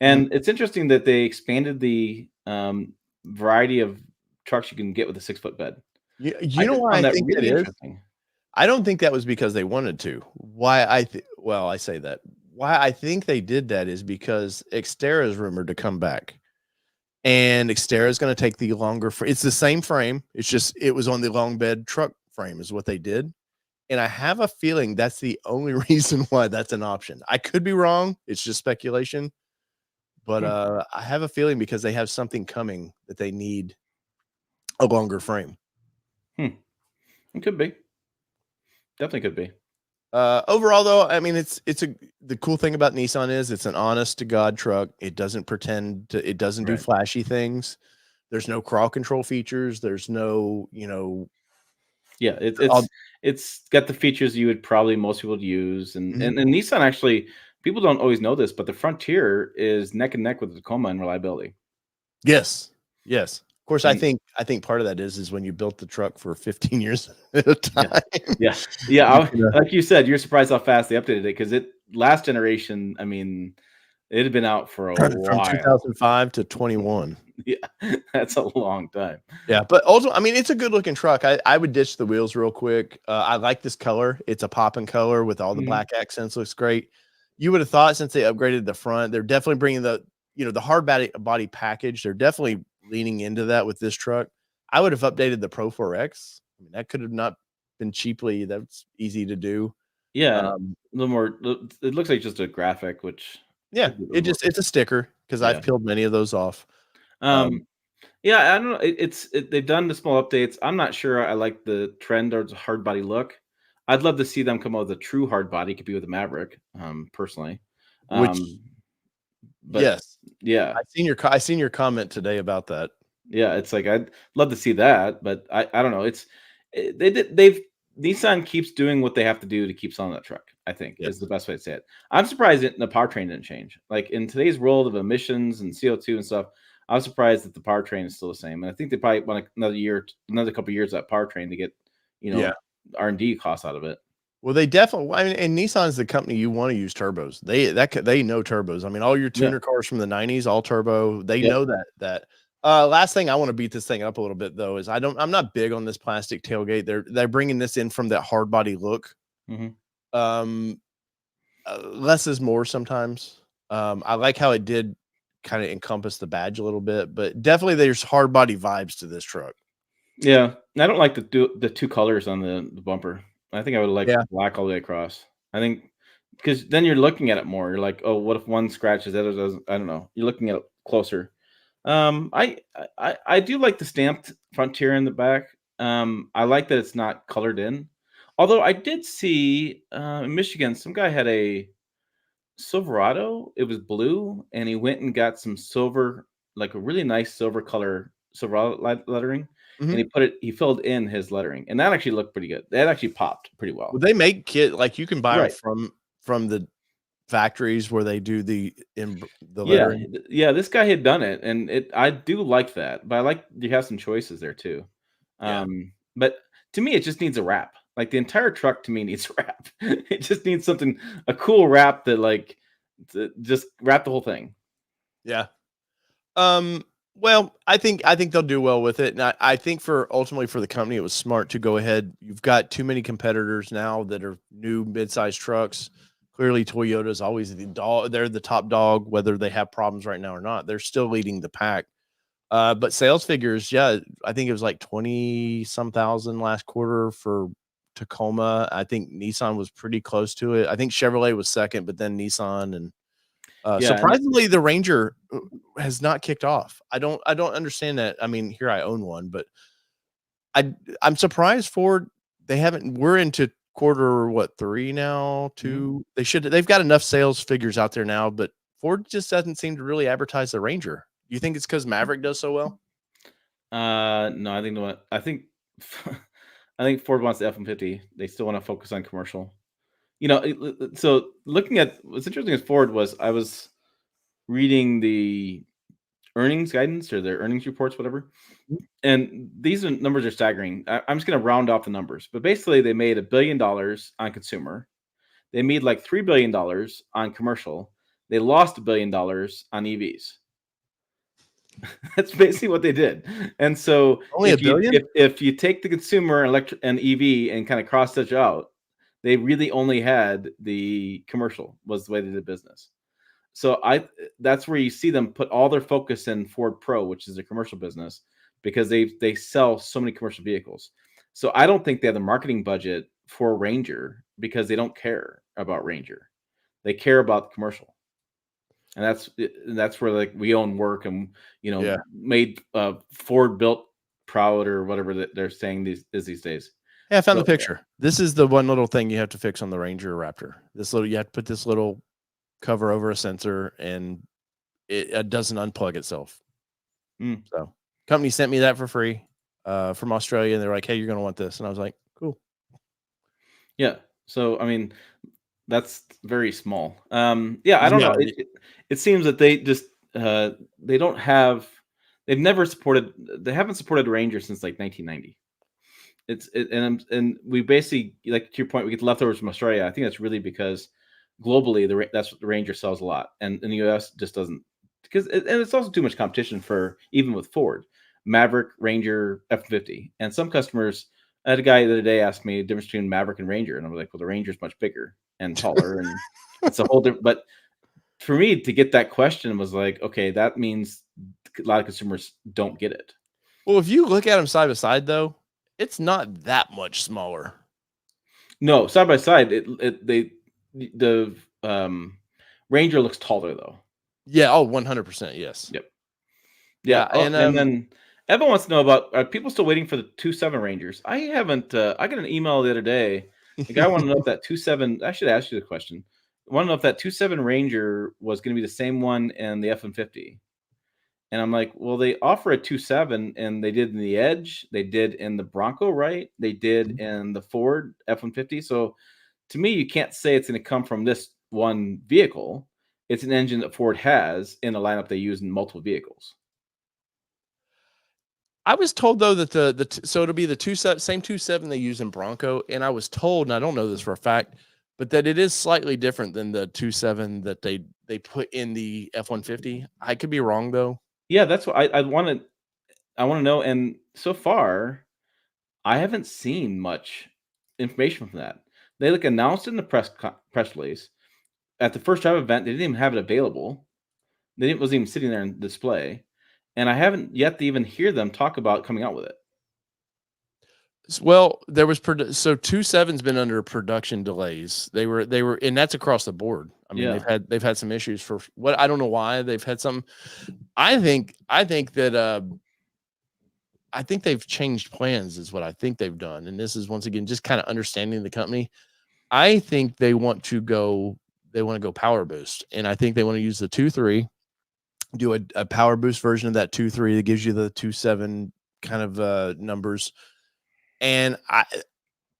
And it's interesting that they expanded the variety of trucks you can get with a 6-foot bed. You know why I think really that is? I don't think that was because they wanted to. Why I say that. Why I think they did that is because Xterra is rumored to come back. And Xterra is going to take the longer it's the same frame. It's just it was on the long bed truck frame is what they did. And I have a feeling that's the only reason why that's an option. I could be wrong. It's just speculation. But I have a feeling because they have something coming that they need a longer frame. It could be. Definitely could be. Overall, though, I mean, the cool thing about Nissan is it's an honest to God truck. It doesn't pretend to, it doesn't do flashy things. There's no crawl control features. There's no, yeah, it's got the features you would probably most people would use, and Nissan actually, people don't always know this, but the Frontier is neck and neck with the Tacoma in reliability. Yes. Of course, I think part of that is when you built the truck for 15 years at a time. Yeah. Like you said, you're surprised how fast they updated it because last generation, I mean, it had been out for a while. From 2005 to 21. Yeah, that's a long time. Yeah, but also, I mean, it's a good looking truck. I would ditch the wheels real quick. I like this color. It's a popping color with all the black accents. Looks great. You would have thought since they upgraded the front, they're definitely bringing the hard body package. They're definitely leaning into that with this truck. I would have updated the Pro 4X. I mean, that could have not been cheaply. That's easy to do. Yeah, a little more. It looks like just a graphic, which it's a sticker because I've peeled many of those off. Yeah, I don't know. They've done the small updates. I'm not sure I like the trend towards a hard body look. I'd love to see them come out with a true hard body. Could be with the Maverick, personally. But yes, yeah, I seen your comment today about that. Yeah, it's like I'd love to see that, but I don't know. Nissan keeps doing what they have to do to keep selling that truck. I think is the best way to say it. I'm surprised the powertrain didn't change. Like in today's world of emissions and CO2 and stuff, I was surprised that the powertrain is still the same. And I think they probably want another couple of years of that powertrain to get R&D costs out of it. Well, they definitely. I mean, and Nissan is the company you want to use turbos. They know turbos. I mean, all your tuner cars from the '90s, all turbo. They know that. Last thing I want to beat this thing up a little bit though is I'm not big on this plastic tailgate. They're bringing this in from that hard body look. Less is more sometimes. I like how it did kind of encompass the badge a little bit, but definitely there's hard body vibes to this truck. Yeah, I don't like the two colors on the bumper. I think I would like black all the way across. I think because then you're looking at it more. You're like, oh, what if one scratches, the other doesn't? I don't know. You're looking at it closer. I do like the stamped Frontier in the back. I like that it's not colored in. Although I did see in Michigan, some guy had a Silverado. It was blue, and he went and got some silver, like a really nice silver color Silverado lettering. And he filled in his lettering, and that actually looked pretty good. That actually popped pretty well. They make kit like you can buy them from the factories where they do the lettering. Yeah. This guy had done it, and I do like that. But I like you have some choices there too. But to me, it just needs a wrap. Like the entire truck to me needs a wrap. It just needs a cool wrap that just wrap the whole thing. Yeah. Well, I think they'll do well with it. And I think ultimately for the company, it was smart to go ahead. You've got too many competitors now that are new mid-size trucks. Clearly, Toyota's always the dog. They're the top dog, whether they have problems right now or not. They're still leading the pack. But sales figures, I think it was like 20-some thousand last quarter for Tacoma. I think Nissan was pretty close to it. I think Chevrolet was second, but then Nissan and surprisingly, the Ranger has not kicked off. I don't understand that. I mean, here I own one, but I'm surprised Ford. They haven't. We're into quarter 3 now. 2. They've got enough sales figures out there now, but Ford just doesn't seem to really advertise the Ranger. You think it's because Maverick does so well? No, I think I think Ford wants the F-150. They still want to focus on commercial. So looking at what's interesting as Ford was I was reading the earnings guidance or their earnings reports, whatever. And these numbers are staggering. I'm just going to round off the numbers, but basically they made $1 billion on consumer. They made like $3 billion on commercial. They lost $1 billion on EVs. That's basically what they did. And so only $1 billion. If you take the consumer and EV and kind of cross stitch out, they really only had the commercial was the way they did business. So that's where you see them put all their focus in Ford Pro, which is a commercial business, because they sell so many commercial vehicles. So I don't think they have the marketing budget for Ranger because they don't care about Ranger. They care about commercial. And that's where like we own work and made Ford built proud or whatever that they're saying these days. Yeah, I found the picture. This is the one little thing you have to fix on the Ranger Raptor. You have to put this little cover over a sensor and it doesn't unplug itself. So company sent me that for free from Australia, and they're like, hey, you're gonna want this. And I was like, cool. Yeah. So I mean, that's very small. I don't know. It seems that they just they haven't supported Ranger since like 1990. And we basically, like to your point, we get the leftovers from Australia. I think that's really because globally that's what the Ranger sells a lot, and in the US just doesn't, because and it's also too much competition for even with Ford, Maverick, Ranger, F-150, and some customers. I had a guy the other day ask me the difference between Maverick and Ranger, and I was like, well, the Ranger is much bigger and taller, and it's a whole different. But for me to get that question was like, okay, that means a lot of consumers don't get it. Well, if you look at them side by side, though, it's not that much smaller. No, side by side, the Ranger looks taller though. Yeah. Oh, 100%. Yes. Yep. Yeah. And then Evan wants to know about, are people still waiting for the 2.7 Rangers? I haven't. I got an email the other day. The guy wanted to know if that 2.7. I should ask you the question. I want to know if that 2.7 Ranger was going to be the same one in the F-150. And I'm like, well, they offer a 2.7, and they did in the Edge, they did in the Bronco, right? They did in the Ford F-150. So to me, you can't say it's going to come from this one vehicle. It's an engine that Ford has in a lineup they use in multiple vehicles. I was told though that so it'll be the same 2.7 they use in Bronco, and I was told, and I don't know this for a fact, but that it is slightly different than the 2.7 that they put in the F-150. I could be wrong though. Yeah, that's what I want to know. And so far, I haven't seen much information from that. They announced it in the press release at the first drive event. They didn't even have it available. Wasn't even sitting there in display, and I haven't yet to even hear them talk about coming out with it. Well, there was so 2.7's been under production delays. They were, and that's across the board. I mean, they've had some issues for what I don't know why they've had some. I think that I think they've changed plans is what I think they've done, and this is once again just kind of understanding the company. I think they want to go power boost, and I think they want to use the 2.3, do a power boost version of that 2.3 that gives you the 2.7 kind of numbers. And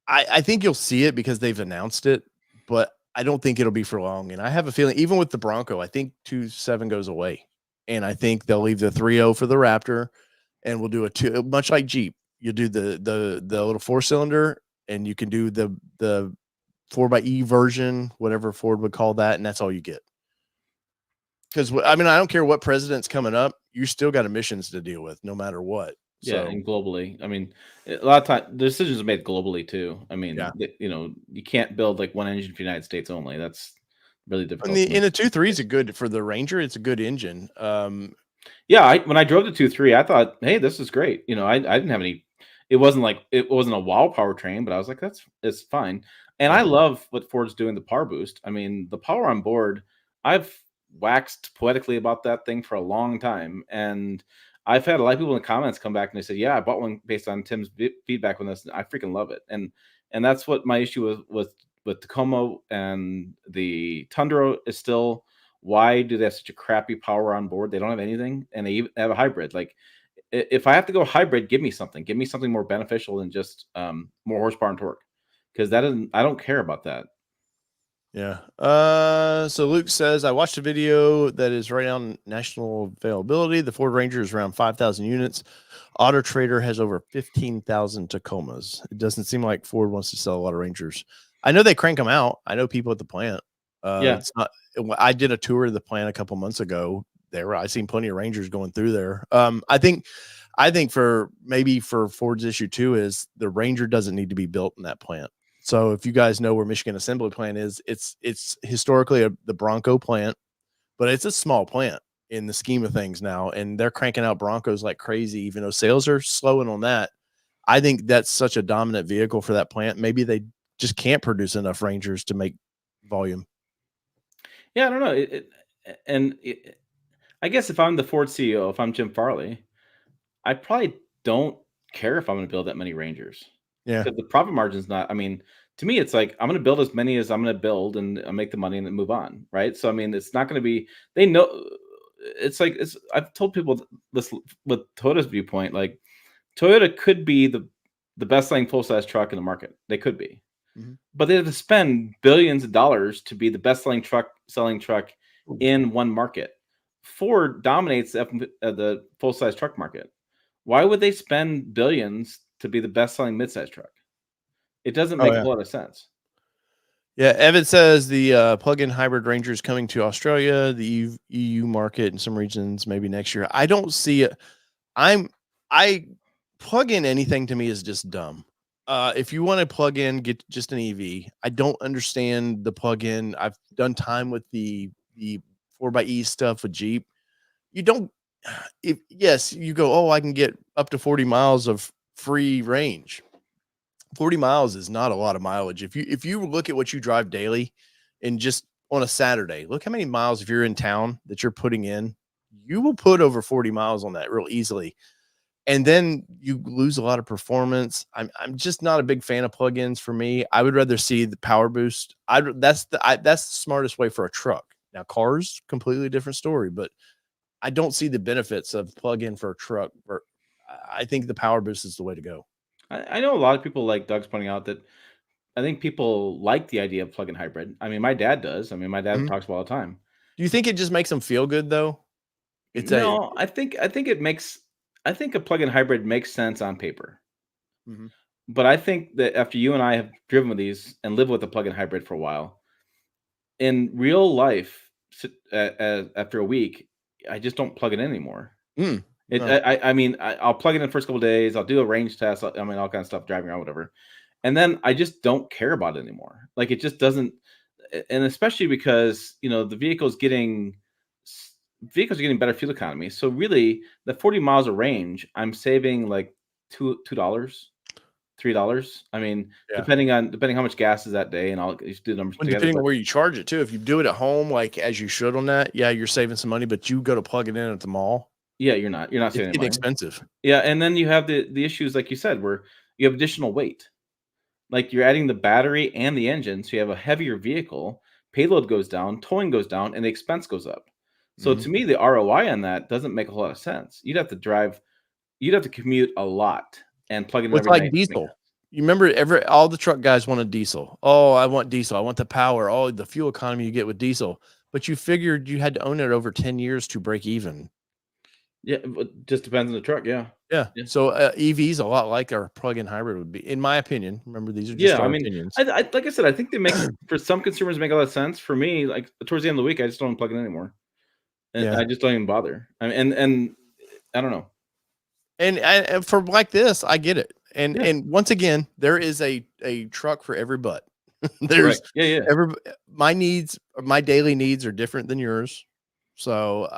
I think you'll see it because they've announced it, but I don't think it'll be for long. And I have a feeling, even with the Bronco, I think 2.7 goes away, and I think they'll leave the 3.0 for the Raptor, and we'll do a 2, much like Jeep. You do the little 4-cylinder, and you can do the 4xe version, whatever Ford would call that, and that's all you get. Because I mean, I don't care what president's coming up, you still got emissions to deal with, no matter what. Yeah, and globally, I mean, a lot of times the decisions are made globally too. I mean, you can't build like one engine for the United States only. That's really difficult. And the 2.3 is good for the Ranger. It's a good engine. Yeah, when I drove the 2.3, I thought, hey, this is great. I didn't have any. It wasn't a wow powertrain, but I was like, it's fine. And I love what Ford's doing, the power boost. I mean, the power on board. I've waxed poetically about that thing for a long time, and I've had a lot of people in the comments come back and they said, yeah, I bought one based on Tim's feedback on this. I freaking love it. And that's what my issue was with Tacoma, and the Tundra is still, why do they have such a crappy power on board? They don't have anything, and they even have a hybrid. Like, if I have to go hybrid, give me something more beneficial than just more horsepower and torque. Because I don't care about that. Yeah. So Luke says, I watched a video that is right on national availability. The Ford Ranger is around 5,000 units. Auto Trader has over 15,000 Tacomas. It doesn't seem like Ford wants to sell a lot of Rangers. I know they crank them out. I know people at the plant. I did a tour of the plant a couple months ago. I seen plenty of Rangers going through there. I think for Ford's issue too is the Ranger doesn't need to be built in that plant. So if you guys know where Michigan Assembly Plant is, it's historically the Bronco plant, but it's a small plant in the scheme of things now, and they're cranking out Broncos like crazy, even though sales are slowing on that. I think that's such a dominant vehicle for that plant. Maybe they just can't produce enough Rangers to make volume. Yeah, I don't know. I guess if I'm the Ford CEO, if I'm Jim Farley, I probably don't care if I'm going to build that many Rangers. Yeah. Because the profit margin's not, I mean, to me, it's like, I'm going to build as many as I'm going to build and I'll make the money and then move on. Right. So, I mean, it's not going to be, they know, I've told people this with Toyota's viewpoint, like Toyota could be the best selling full size truck in the market. They could be, but they have to spend billions of dollars to be the best selling truck in one market. Ford dominates the full size truck market. Why would they spend billions to be the best selling midsize truck? It doesn't make a lot of sense. Yeah, Evan says the plug-in hybrid Ranger is coming to Australia, the EU market, in some regions maybe next year. I don't see it. I plug in anything to me is just dumb. If you want to plug in, get just an EV. I don't understand the plug-in. I've done time with the 4xe stuff with Jeep. You don't. Yes, you go. Oh, I can get up to 40 miles of free range. 40 miles is not a lot of mileage. If you look at what you drive daily and just on a Saturday, look how many miles, if you're in town, that you're putting in, you will put over 40 miles on that real easily. And then you lose a lot of performance. I'm just not a big fan of plugins for me. I would rather see the power boost. That's the smartest way for a truck. Now cars, completely different story, but I don't see the benefits of plug-in for a truck. I think the power boost is the way to go. I know a lot of people, like Doug's pointing out, that I think people like the idea of plug-in hybrid. I mean, my dad does. I mean, my dad talks about all the time. Do you think it just makes them feel good though? I think a plug-in hybrid makes sense on paper. But I think that after you and I have driven with these and lived with a plug-in hybrid for a while, in real life, after a week, I just don't plug it in anymore. I mean, I'll plug it in the first couple of days. I'll do a range test. I mean, all kinds of stuff, driving around, whatever. And then I just don't care about it anymore. Like, it just doesn't. And especially because, the vehicle's getting better fuel economy. So really, the 40 miles of range, I'm saving like $2, $3. I mean, depending how much gas is that day, and I'll do the numbers together. Depending on where you charge it too. If you do it at home, like as you should on that, you're saving some money. But you go to plug it in at the mall. Yeah, you're not saving it's money. Expensive. Yeah, and then you have the issues, like you said, where you have additional weight. Like, you're adding the battery and the engine, so you have a heavier vehicle. Payload goes down, towing goes down, and the expense goes up. So to me, the ROI on that doesn't make a whole lot of sense. You'd have to commute a lot and plug in. It's like diesel. You remember all the truck guys want a diesel. Oh, I want diesel. I want the power. Oh, the fuel economy you get with diesel. But you figured you had to own it over 10 years to break even. Yeah, it just depends on the truck. Yeah. So EVs a lot like our plug-in hybrid would be, in my opinion. Remember, these are just our opinions. Like I said, I think they make for some consumers make a lot of sense. For me, like towards the end of the week, I just don't plug in anymore, and I just don't even bother. I mean, and I don't know. And for like this, I get it. And once again, there is a truck for every butt. There's my daily needs are different than yours. So,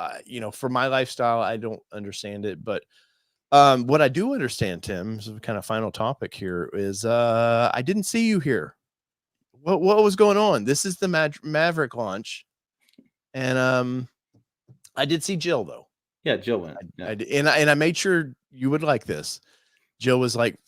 for my lifestyle, I don't understand it. But what I do understand, Tim, is kind of final topic here is I didn't see you here. What was going on? This is the Maverick launch. And I did see Jill, though. Yeah, Jill went. And I made sure you would like this. Jill was like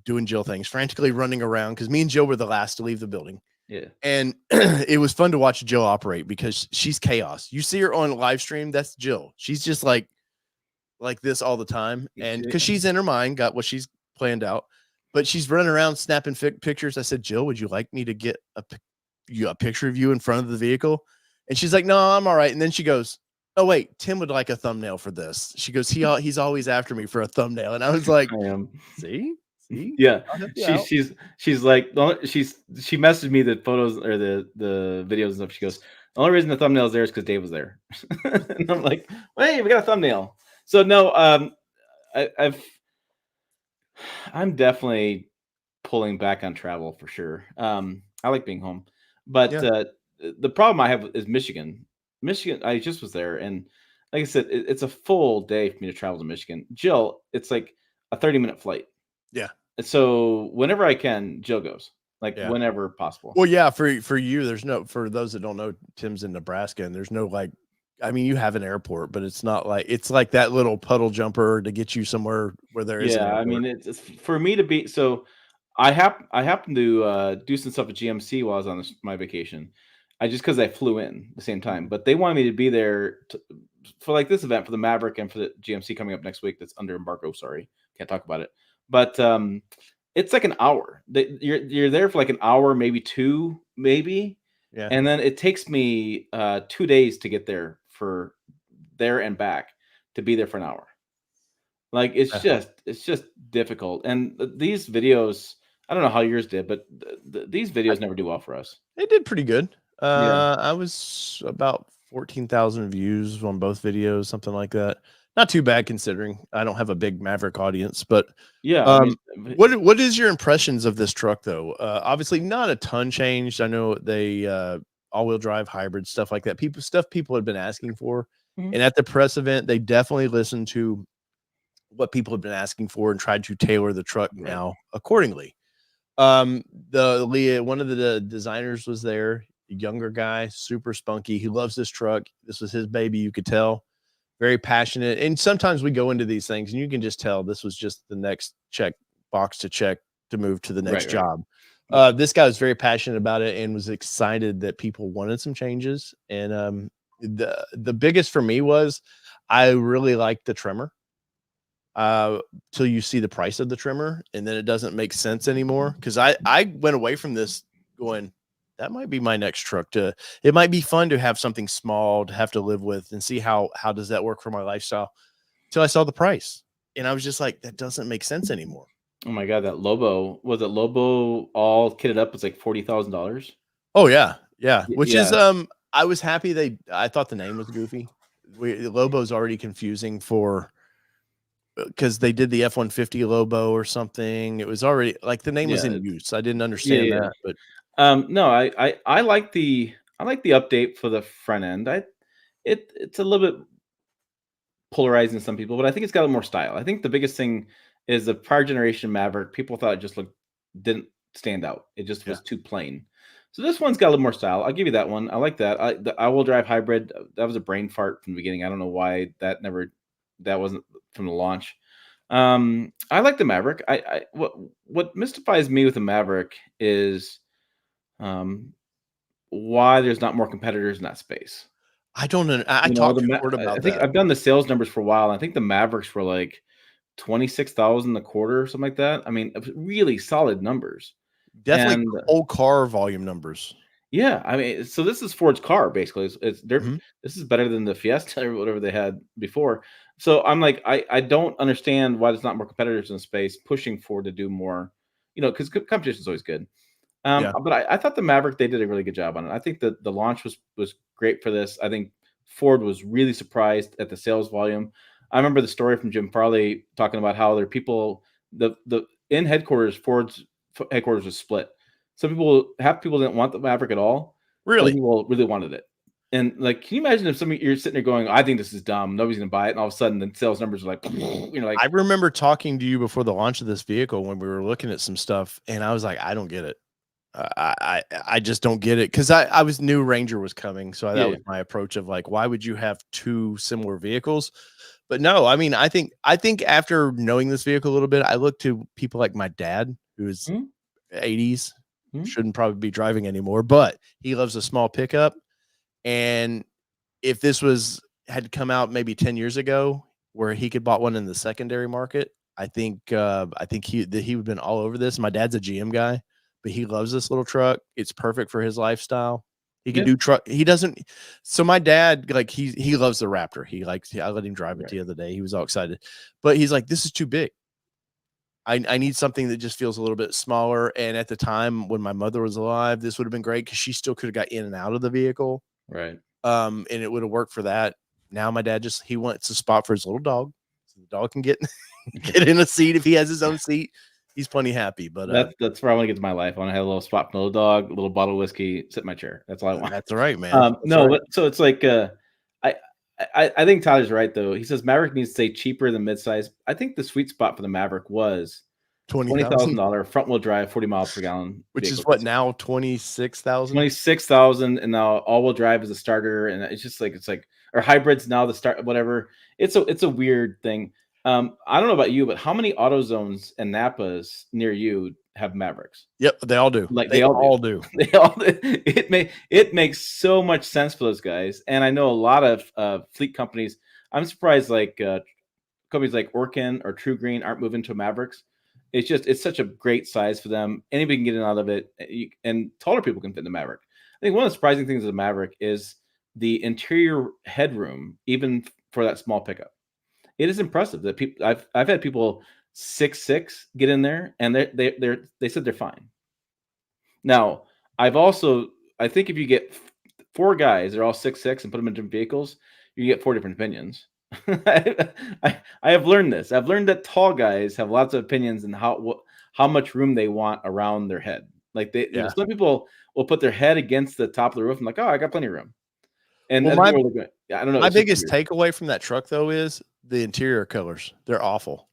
doing Jill things, frantically running around, because me and Jill were the last to leave the building. Yeah. And it was fun to watch Jill operate because she's chaos. You see her on live stream, that's Jill. She's just like this all the time. And because she's in her mind, got what she's planned out, but she's running around snapping pictures. I said, Jill, would you like me to get a picture of you in front of the vehicle? And she's like, no, I'm all right. And then she goes, oh wait, Tim would like a thumbnail for this. She goes, he's always after me for a thumbnail. And I was like, see? Yeah. She's like, she messaged me the photos or the videos and stuff. She goes, The only reason the thumbnail's there is because Dave was there. And I'm like, hey, we got a thumbnail. So no, I'm definitely pulling back on travel for sure. I like being home, but the problem I have is Michigan. Michigan, I just was there, and like I said, it's a full day for me to travel to Michigan. Jill, it's like a 30-minute flight. Yeah. So whenever I can, Jill goes. Like whenever possible. Well, yeah, for you, there's no, for those that don't know, Tim's in Nebraska, and there's no like, I mean, you have an airport, but it's not like, it's like that little puddle jumper to get you somewhere where there is an airport. I mean, it's for me to be, so I happen to do some stuff at GMC while I was on my vacation. Because I flew in the same time, but they wanted me to be there for like this event for the Maverick and for the GMC coming up next week. That's under embargo. Sorry, can't talk about it. But it's like an hour. You're there for like an hour, maybe two, maybe. Yeah. And then it takes me 2 days to get there for there and back to be there for an hour. Like it's just difficult. And these videos, I don't know how yours did, but these videos never do well for us. They did pretty good. I was about 14,000 views on both videos, something like that. Not too bad considering I don't have a big Maverick audience, but what is your impressions of this truck though? Obviously not a ton changed. I know they all-wheel drive hybrid stuff like that. People had been asking for. And at the press event, they definitely listened to what people have been asking for and tried to tailor the truck now accordingly. One of the designers was there, a younger guy, super spunky. He loves this truck. This was his baby. You could tell, very passionate. And sometimes we go into these things and you can just tell this was just the next box to check to move to the next job. This guy was very passionate about it and was excited that people wanted some changes. And the biggest for me was I really liked the trimmer. Till you see the price of the trimmer, and then it doesn't make sense anymore. Because I went away from this going, that might be my next truck. It might be fun to have something small to have to live with and see how does that work for my lifestyle. Till I saw the price, and I was just like, that doesn't make sense anymore. Oh my god, that Lobo, was it Lobo all kitted up? It's like $40,000. Oh yeah. Which is I was happy I thought the name was goofy. Lobo's already confusing because they did the F-150 Lobo or something. It was already like the name was in use. I didn't understand that, but no, I like the update for the front end. It's a little bit polarizing to some people, but I think it's got a little more style. I think the biggest thing is the prior generation Maverick. People thought it just didn't stand out. It just was too plain. So this one's got a little more style. I'll give you that one. I like that. The all-wheel drive hybrid, that was a brain fart from the beginning. I don't know why that wasn't from the launch. I like the Maverick. What mystifies me with the Maverick is why there's not more competitors in that space. I don't know. I talked to Ford about that. I've done the sales numbers for a while. And I think the Mavericks were like 26,000 a quarter or something like that. I mean, really solid numbers. Definitely old car volume numbers. Yeah, I mean, so this is Ford's car basically. This is better than the Fiesta or whatever they had before. So I'm like, I don't understand why there's not more competitors in the space pushing Ford to do more, because competition is always good. But I thought the Maverick, they did a really good job on it. I think that the launch was great for this. I think Ford was really surprised at the sales volume. I remember the story from Jim Farley talking about how there are people, the in headquarters, Ford's headquarters was split. Half people didn't want the Maverick at all. Really? People really wanted it. And like, can you imagine if you're sitting there going, I think this is dumb, nobody's gonna buy it, and all of a sudden the sales numbers are like, like. I remember talking to you before the launch of this vehicle when we were looking at some stuff, and I was like, I don't get it. I just don't get it, because I was new Ranger was coming, so that was my approach of like, why would you have two similar vehicles? But no, I mean, I think after knowing this vehicle a little bit, I look to people like my dad, who's 80s, shouldn't probably be driving anymore, but he loves a small pickup. And if this had come out maybe 10 years ago, where he could bought one in the secondary market, I think he would have been all over this. My dad's a GM guy, but he loves this little truck. It's perfect for his lifestyle. He can do truck. He doesn't. So my dad, like he loves the Raptor. I let him drive it the other day. He was all excited, but he's like, this is too big. I need something that just feels a little bit smaller. And at the time when my mother was alive, this would have been great because she still could have got in and out of the vehicle. Right. And it would have worked for that. Now my dad he wants a spot for his little dog, so the dog can get get in a seat if he has his own seat. He's plenty happy, but that's where I want to get to my life. I want to have a little spot for a little dog, a little bottle of whiskey, sit in my chair. That's all I want. that's all right, man. No, right. but so it's like I think Tyler's right though. He says Maverick needs to stay cheaper than midsize. I think the sweet spot for the Maverick was $20,000 front wheel drive, 40 miles per gallon, which is what now 26,000. 26,000, and now all wheel drive is a starter, and it's like or hybrids now the start whatever. It's a weird thing. I don't know about you, but how many auto zones and Napas near you have Mavericks? Yep, they all do. Like they all do. They all it makes so much sense for those guys. And I know a lot of fleet companies. I'm surprised like companies like Orkin or True Green aren't moving to Mavericks. It's such a great size for them. Anybody can get in out of it, and taller people can fit in the Maverick. I think one of the surprising things of the Maverick is the interior headroom, even for that small pickup. It is impressive that people I've had people 6'6" get in there, and they said they're fine. Now, I think if you get 4 guys, they're all 6'6", and put them in different vehicles, you get 4 different opinions. I have learned this. I've learned that tall guys have lots of opinions and how much room they want around their head. Like some people will put their head against the top of the roof and like, oh, I got plenty of room. And I don't know. My biggest takeaway from that truck though is the interior colors. They're awful.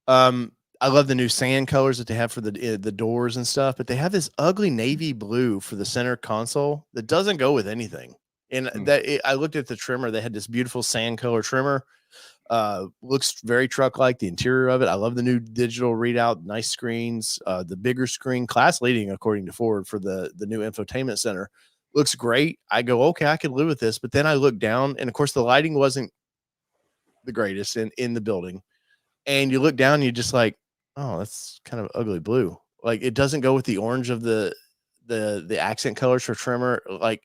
I love the new sand colors that they have for the doors and stuff, but they have this ugly navy blue for the center console that doesn't go with anything. And I looked at the trimmer. They had this beautiful sand color trimmer. Looks very truck-like, the interior of it. I love the new digital readout, nice screens, the bigger screen, class leading according to Ford for the new infotainment center. Looks great. I go, okay, I could live with this. But then I look down, and of course the lighting wasn't the greatest in the building. And you look down and you're just like, oh, that's kind of ugly blue. Like it doesn't go with the orange of the accent colors for trimmer. Like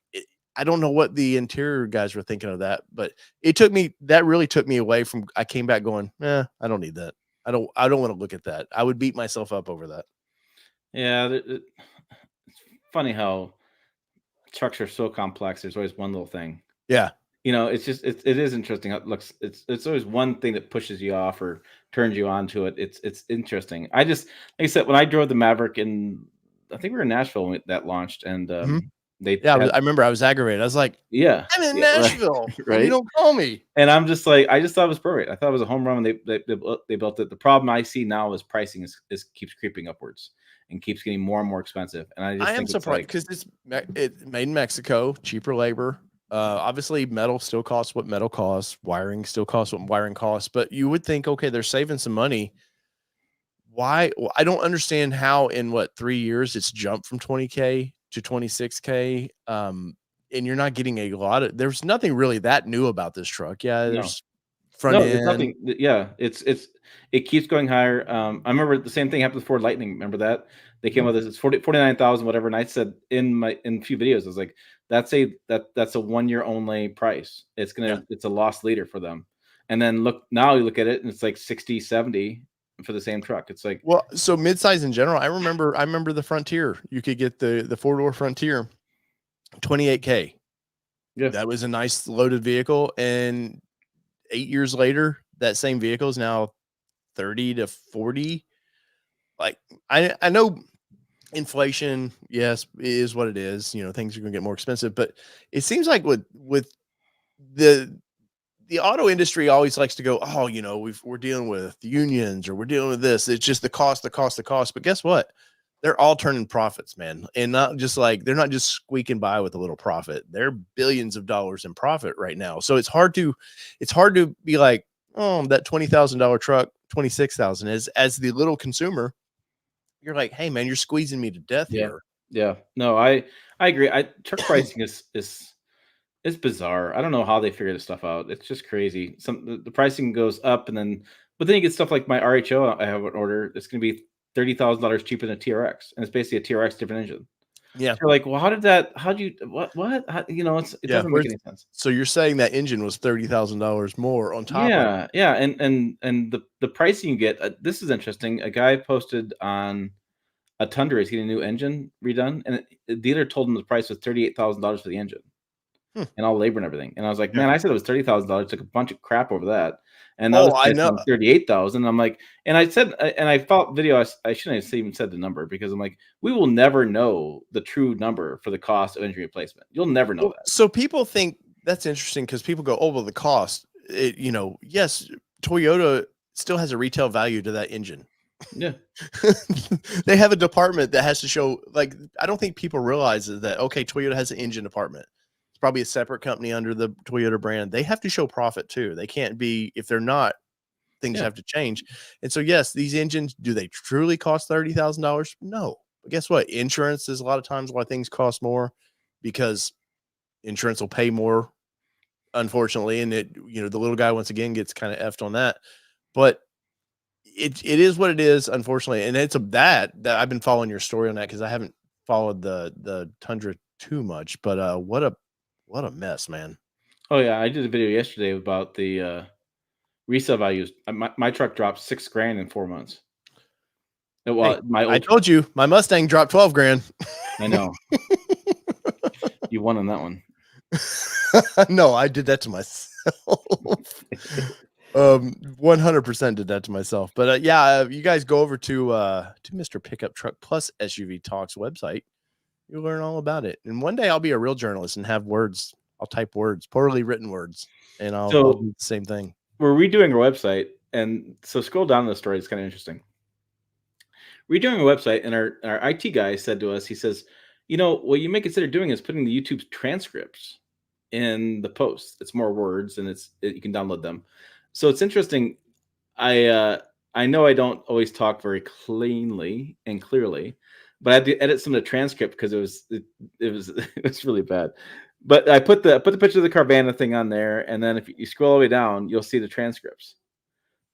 I don't know what the interior guys were thinking of that, but that really took me away from, I came back going, I don't need that. I don't want to look at that. I would beat myself up over that. Yeah. It's funny how trucks are so complex. There's always one little thing. Yeah. It's just it is interesting how it looks. It's always one thing that pushes you off or turns you on to it. It's interesting. Like I said, when I drove the Maverick I think we were in Nashville when that launched, and I remember I was aggravated. I was like, yeah, I'm in Nashville, right? You don't call me. And I'm just like, I just thought it was perfect. I thought it was a home run when they built it. The problem I see now is pricing is keeps creeping upwards and keeps getting more and more expensive. And I am surprised because it's made in Mexico, cheaper labor. Obviously metal still costs what metal costs, wiring still costs what wiring costs, but you would think, okay, they're saving some money. Why? Well, I don't understand how in 3 years it's jumped from 20K to 26K. And you're not getting there's nothing really that new about this truck. Yeah. There's there's nothing. Yeah. It keeps going higher. I remember the same thing happened with Ford Lightning. Remember that they came with this, it's 49,000, whatever. And I said in a few videos, I was like, that's a 1 year only price. It's a lost leader for them. And then now you look at it and it's like 60, 70 for the same truck. It's like, well, so midsize in general. I remember the Frontier. You could get the 4-door Frontier, 28K. Yeah, that was a nice loaded vehicle. And 8 years later, that same vehicle is now 30 to 40. Like I know inflation, yes, is what it is. Things are going to get more expensive, but it seems like with the auto industry always likes to go, oh, we're dealing with unions or we're dealing with this. It's just the cost. But guess what? They're all turning profits, man. And not just like, they're not just squeaking by with a little profit. They're billions of dollars in profit right now. So it's hard to be like, oh, that $20,000 truck, 26,000 as the little consumer. You're like, hey man, you're squeezing me to death here. Yeah. No, I agree. Truck pricing is bizarre. I don't know how they figure this stuff out. It's just crazy. The pricing goes up but then you get stuff like my RHO I have an order. It's going to be $30,000 cheaper than a TRX, and it's basically a TRX different engine. Yeah. So you're like, well, it doesn't make any sense. So you're saying that engine was $30,000 more on top of it. Yeah. And the pricing you get, this is interesting. A guy posted on a Tundra is getting a new engine redone, and the dealer told him the price was $38,000 for the engine. and all labor and everything. And I was like, man, I said it was $30,000. Took a bunch of crap over that. And oh, I know. 38,000. I'm like, and I said, and I felt video. I shouldn't have even said the number because I'm like, we will never know the true number for the cost of engine replacement. You'll never know that. So people think that's interesting because people go, oh, well, the cost, yes, Toyota still has a retail value to that engine. Yeah. They have a department that has to show, like, I don't think people realize that, okay, Toyota has an engine department. It's probably a separate company under the Toyota brand. They have to show profit too. They can't be, if they're not, things have to change. And so, yes, these engines, do they truly cost $30,000? No. But guess what? Insurance is a lot of times why things cost more, because insurance will pay more, unfortunately. And the little guy, once again, gets kind of effed on that. But it is what it is, unfortunately. And it's that I've been following your story on that because I haven't followed the Tundra too much. But what a mess, man. Oh yeah, I did a video yesterday about the resale values. My truck dropped $6,000 in 4 months. Well, I told you my Mustang dropped $12,000. I know. You won on that one. No, I did that to myself. 100% did that to myself. But you guys go over to Mr. Pickup Truck Plus SUV Talks website. You'll learn all about it. And one day I'll be a real journalist and have words. I'll type words, poorly written words, and I'll do the same thing. We're redoing our website, and so scroll down the story. It's kind of interesting. Redoing our website, and our IT guy said to us, he says, what you may consider doing is putting the YouTube transcripts in the posts. It's more words, and you can download them. So it's interesting. I know I don't always talk very cleanly and clearly, but I had to edit some of the transcript because it was really bad. But I put the picture of the Carvana thing on there, and then if you scroll all the way down, you'll see the transcripts.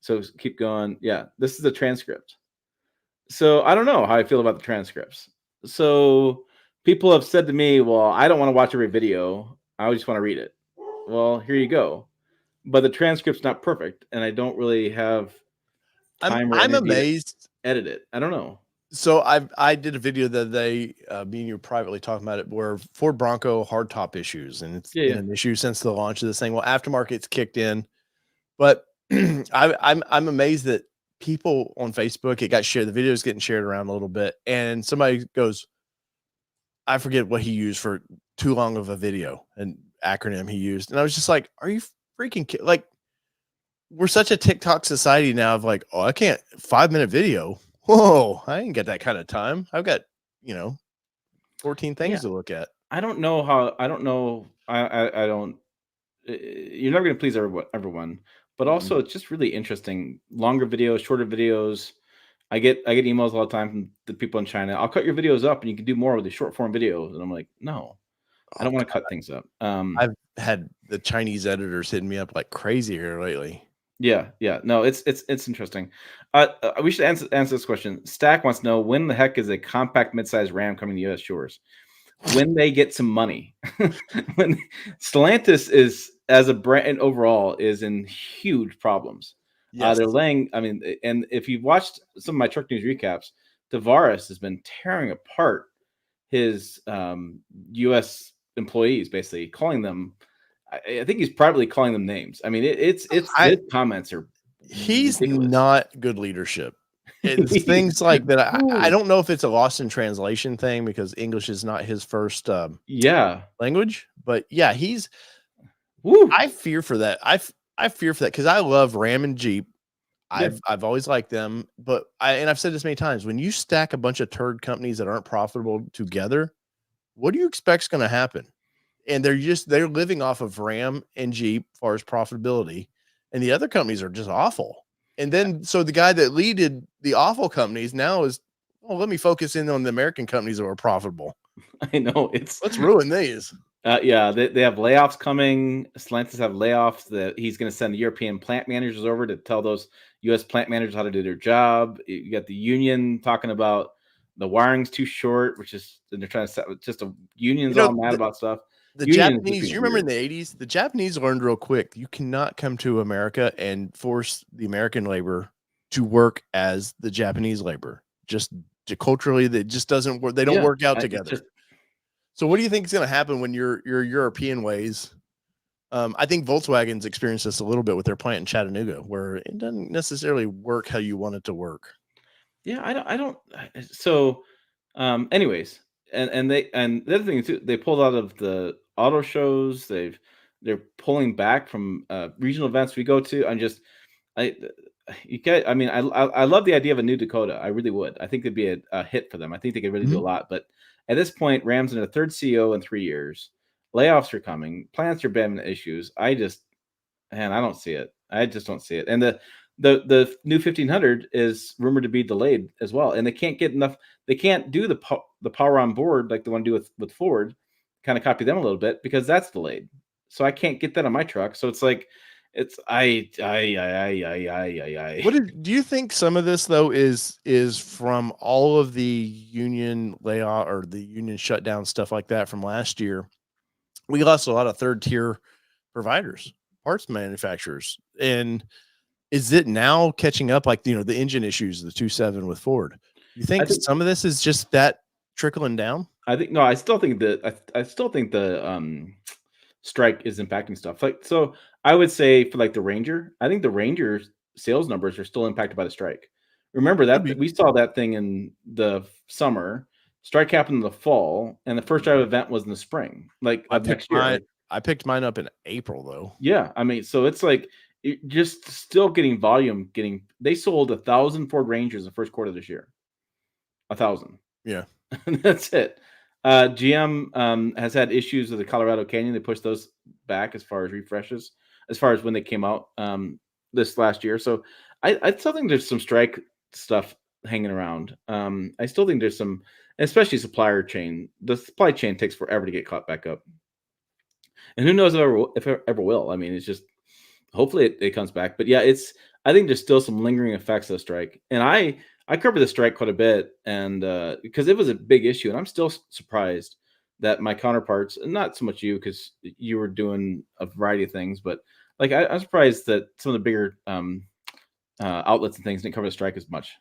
So keep going. Yeah, this is the transcript. So I don't know how I feel about the transcripts. So people have said to me, well, I don't want to watch every video. I just want to read it. Well, here you go. But the transcript's not perfect, and I don't really have time. I'm amazed. Edit it. I don't know. So I did a video that me and you were privately talking about it, where Ford Bronco hardtop issues, and it's been an issue since the launch of this thing. Well, aftermarket's kicked in, but I'm amazed that people on Facebook, it got shared. The video is getting shared around a little bit, and somebody goes, I forget what he used for too long of a video, an acronym he used, and I was just like, are you freaking kidding? Like, we're such a TikTok society now of like, oh, I can't 5-minute video. Whoa, I ain't got that kind of time. I've got, 14 things to look at. I don't know how, I don't know. I don't, you're never going to please everyone, but also it's just really interesting. Longer videos, shorter videos. I get emails all the time from the people in China. I'll cut your videos up and you can do more with the short form videos. And I'm like, no, I don't want to cut things up. I've had the Chinese editors hitting me up like crazy here lately. Yeah. No, it's interesting. We should answer this question. Stack wants to know, when the heck is a compact midsize Ram coming to U.S. shores? When they get some money. When Stellantis is, as a brand overall, is in huge problems. Yes. They're laying. I mean, and if you've watched some of my truck news recaps, Tavares has been tearing apart his U.S. employees, basically calling them. I think he's privately calling them names. I mean, his comments are. He's ridiculous. Not good leadership. It's things like that. I don't know if it's a lost in translation thing because English is not his first language. But yeah, he's. Woo. I fear for that. I fear for that because I love Ram and Jeep. I've always liked them, but I've said this many times. When you stack a bunch of turd companies that aren't profitable together, what do you expect is going to happen? And they're living off of Ram and Jeep as far as profitability, and the other companies are just awful. And then so the guy that leaded the awful companies now is, let me focus in on the American companies that are profitable. I know, let's ruin these. They have layoffs coming. Stellantis have layoffs that he's going to send the European plant managers over to tell those U.S. plant managers how to do their job. You got the union talking about the wiring's too short, and they're trying to set just a union's all mad about stuff. The Japanese, you remember in the 80s, the Japanese learned real quick. You cannot come to America and force the American labor to work as the Japanese labor. Just culturally, that just doesn't work. They don't work out together. So what do you think is going to happen when your European ways? I think Volkswagen's experienced this a little bit with their plant in Chattanooga, where it doesn't necessarily work how you want it to work. Yeah, I don't. So, anyways, and the other thing too, they pulled out of the auto shows. They're pulling back from regional events we go to. I you get. I mean, I love the idea of a new Dakota. I really would. I think it'd be a hit for them. I think they could really do a lot. But at this point, Rams in a third CEO in 3 years. Layoffs are coming. Plants are having issues. I don't see it. I just don't see it. And the new 1500 is rumored to be delayed as well, and they can't get enough. They can't do the power on board like they want to do with Ford. Kind of copy them a little bit because that's delayed. So I can't get that on my truck. So it's like, it's Do you think some of this though is from all of the union layoff or the union shutdown stuff like that from last year? We lost a lot of third tier providers, parts manufacturers, and is it now catching up? Like the engine issues, the 2.7 with Ford. You think some of this is just that trickling down? I think no. I still think the strike is impacting stuff. Like, so I would say for like the Ranger, I think the Ranger's sales numbers are still impacted by the strike. Remember that we saw that thing in the summer, strike happened in the fall, and the first drive event was in the spring, like of next year. I picked mine up in April though. Yeah, I mean, so it's like just still getting volume. They sold 1,000 Ford Rangers the first quarter of this year. 1,000. Yeah, that's it. GM has had issues with the Colorado Canyon. They pushed those back as far as refreshes, as far as when they came out this last year. So I still think there's some strike stuff hanging around. I still think there's some, especially supplier chain. The supply chain takes forever to get caught back up, and who knows if it ever will. I mean, it's just hopefully it comes back. But yeah, I think there's still some lingering effects of the strike, and I covered the strike quite a bit, and because it was a big issue, and I'm still surprised that my counterparts, and not so much you, because you were doing a variety of things, but like I'm surprised that some of the bigger outlets and things didn't cover the strike as much.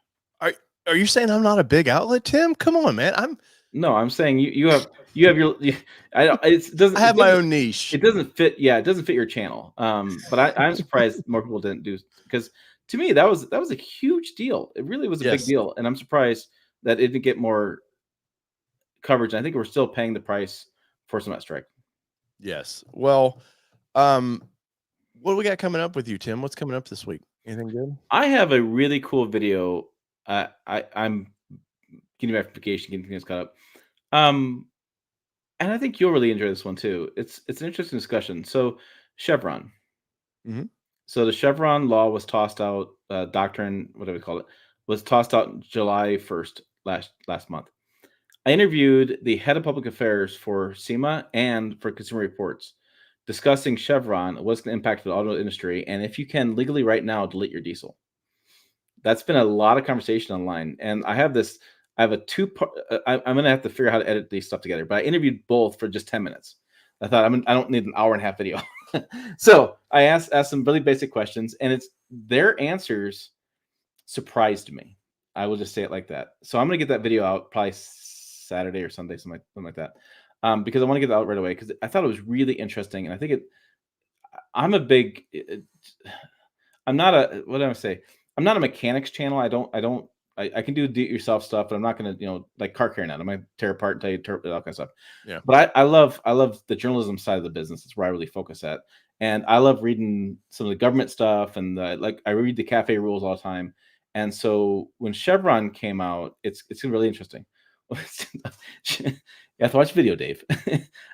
Are you saying I'm not a big outlet, Tim? Come on, man. I'm saying you have your. It doesn't. I have my own niche. It doesn't fit. Yeah, it doesn't fit your channel. But I'm surprised more people didn't do, because to me that was a huge deal. It really was a big deal, and I'm surprised that it didn't get more coverage. I think we're still paying the price for some of that strike. Yes. Well, what do we got coming up with you, Tim? What's coming up this week? Anything good? I have a really cool video. I'm getting back from vacation, getting things caught up. And I think you'll really enjoy this one too. It's an interesting discussion. So Chevron. Mm-hmm. So the Chevron law was tossed out, doctrine, whatever we call it, was tossed out July 1st last month. I interviewed the head of public affairs for SEMA and for Consumer Reports, discussing Chevron, what's going to impact the auto industry, and if you can legally right now delete your diesel. That's been a lot of conversation online, and I have a two-part. I'm going to have to figure out how to edit these stuff together. But I interviewed both for just 10 minutes. I thought I don't need an hour and a half video. So I asked some really basic questions, and their answers surprised me. I will just say it like that. So I'm going to get that video out probably Saturday or Sunday, something like that, because I want to get it out right away, because I thought it was really interesting, and I think I'm a big. I'm not a what do I say? I'm not a mechanics channel. I can do do-it-yourself stuff, but I'm not going to, like car care now. I'm going to tear apart and tell you that kind of stuff. Yeah. But I love the journalism side of the business. It's where I really focus at. And I love reading some of the government stuff, and I read the cafe rules all the time. And so when Chevron came out, it's really interesting. You have to watch the video, Dave.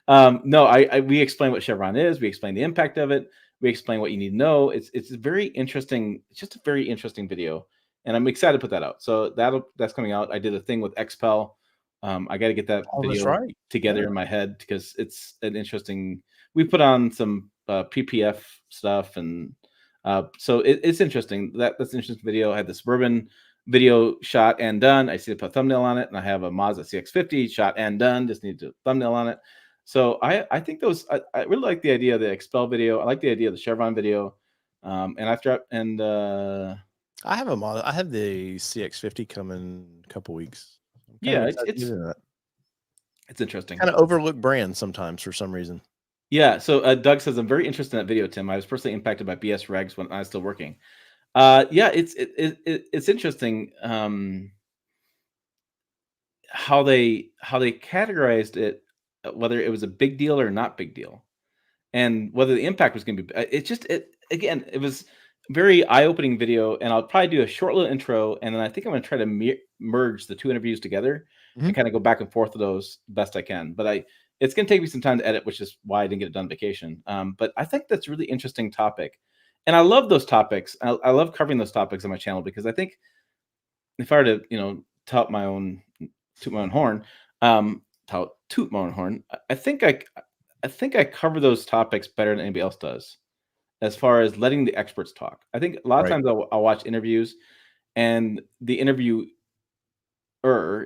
No, we explain what Chevron is. We explain the impact of it. We explain what you need to know. It's very interesting. It's just a very interesting video. And I'm excited to put that out. So that's coming out. I did a thing with XPEL. I got to get that video together in my head, because it's an interesting. We put on some PPF stuff, and so it's interesting. That's an interesting video. I had the Suburban video shot and done. I see to put a thumbnail on it, and I have a Mazda CX-50 shot and done. Just need to thumbnail on it. So I think those. I really like the idea of the XPEL video. I like the idea of the Chevron video. I have I have the CX-50 coming in a couple weeks. Yeah, It's interesting. Kind of overlooked brand sometimes for some reason. Yeah. So Doug says, I'm very interested in that video, Tim. I was personally impacted by BS regs when I was still working. Yeah, it's interesting how they categorized it, whether it was a big deal or not big deal, and whether the impact was going to be. It was very eye-opening video, and I'll probably do a short little intro, and then I think I'm going to try to merge the two interviews together and kind of go back and forth with those best I can. But it's going to take me some time to edit, which is why I didn't get it done on vacation. But I think that's a really interesting topic, and I love those topics. I love covering those topics on my channel because I think if I were to, toot my own horn, toot my own horn, I think I cover those topics better than anybody else does, as far as letting the experts talk. I think a lot of times I'll watch interviews, and the interviewer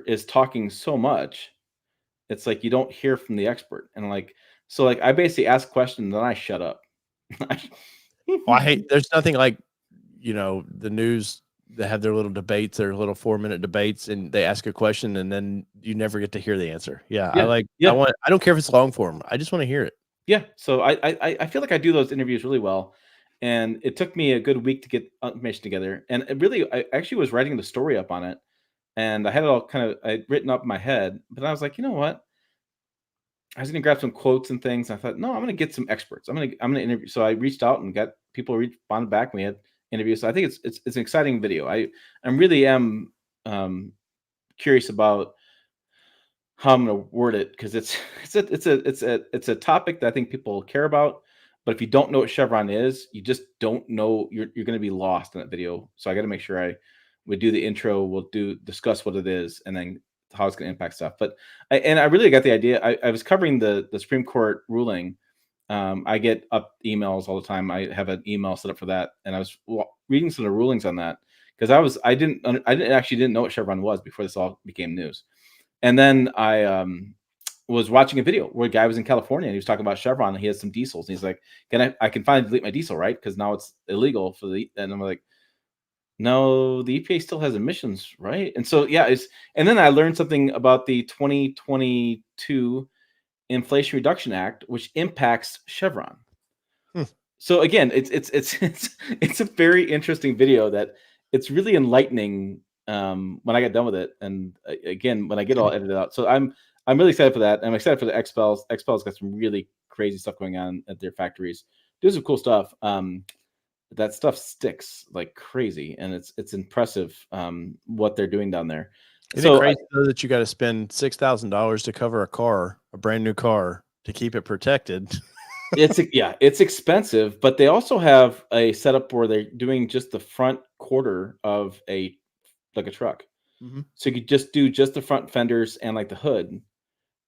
is talking so much, it's like you don't hear from the expert, and I basically ask questions and then I shut up. Well, I hate. There's nothing like, the news. They have their little debates, their little 4-minute debates, and they ask a question, and then you never get to hear the answer. Yeah, I don't care if it's long form. I just want to hear it. Yeah, so I feel like I do those interviews really well, and it took me a good week to get information together. And I actually was writing the story up on it, and I had it all written up in my head. But I was like, you know what? I was going to grab some quotes and things. I thought, no, I'm going to get some experts. I'm going to interview. So I reached out and got people responded back. We had interviews. So I think it's an exciting video. I really am curious about how I'm going to word it, because it's a topic that I think people care about. But if you don't know what Chevron is, you just don't know. You're going to be lost in that video. So I got to make sure we do the intro. We'll discuss what it is, and then how it's going to impact stuff. But I really got the idea. I was covering the Supreme Court ruling. I get up emails all the time. I have an email set up for that, and I was reading some of the rulings on that, because I didn't know what Chevron was before this all became news. And then I was watching a video where a guy was in California, and he was talking about Chevron, and he has some diesels, and he's like, I can finally delete my diesel, right? Because now it's illegal and I'm like, no, the EPA still has emissions, right? And so, yeah, and then I learned something about the 2022 Inflation Reduction Act, which impacts Chevron. So again, it's a very interesting video that it's really enlightening when I get done with it. And again, when I get all edited out. So I'm really excited for that. I'm excited for the XPELs. XPEL's got some really crazy stuff going on at their factories. Do some cool stuff. That stuff sticks like crazy, and it's impressive what they're doing down there. Isn't it crazy though that you got to spend $6,000 to cover a brand new car, to keep it protected? It's expensive, but they also have a setup where they're doing just the front quarter of a truck. So you could just do the front fenders and like the hood,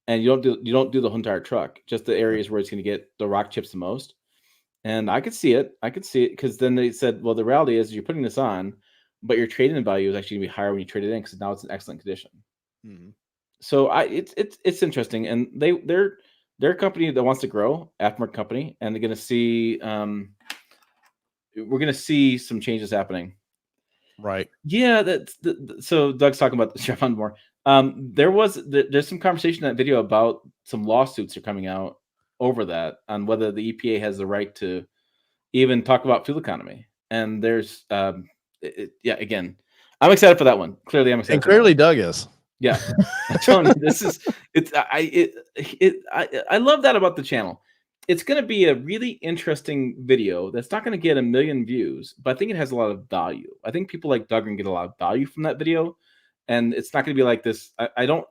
and you don't do the whole entire truck, just the areas where it's going to get the rock chips the most. And I could see it. Because then they said, well, the reality is you're putting this on, but your trade-in value is actually going to be higher when you trade it in, because now it's in excellent condition. So it's interesting, and they're a company that wants to grow, aftermarket company, and they're going to see we're going to see some changes happening. Right. Yeah. So Doug's talking about the Chevron more. There's some conversation in that video about some lawsuits are coming out over that, on whether the EPA has the right to even talk about fuel economy. And there's again, I'm excited for that one. Clearly, I'm excited. And clearly, Doug is. Yeah, I'm telling you, I love that about the channel. It's going to be a really interesting video that's not going to get 1 million views, but I think it has a lot of value. I think people like Doug are going to get a lot of value from that video, and it's not going to be like this. I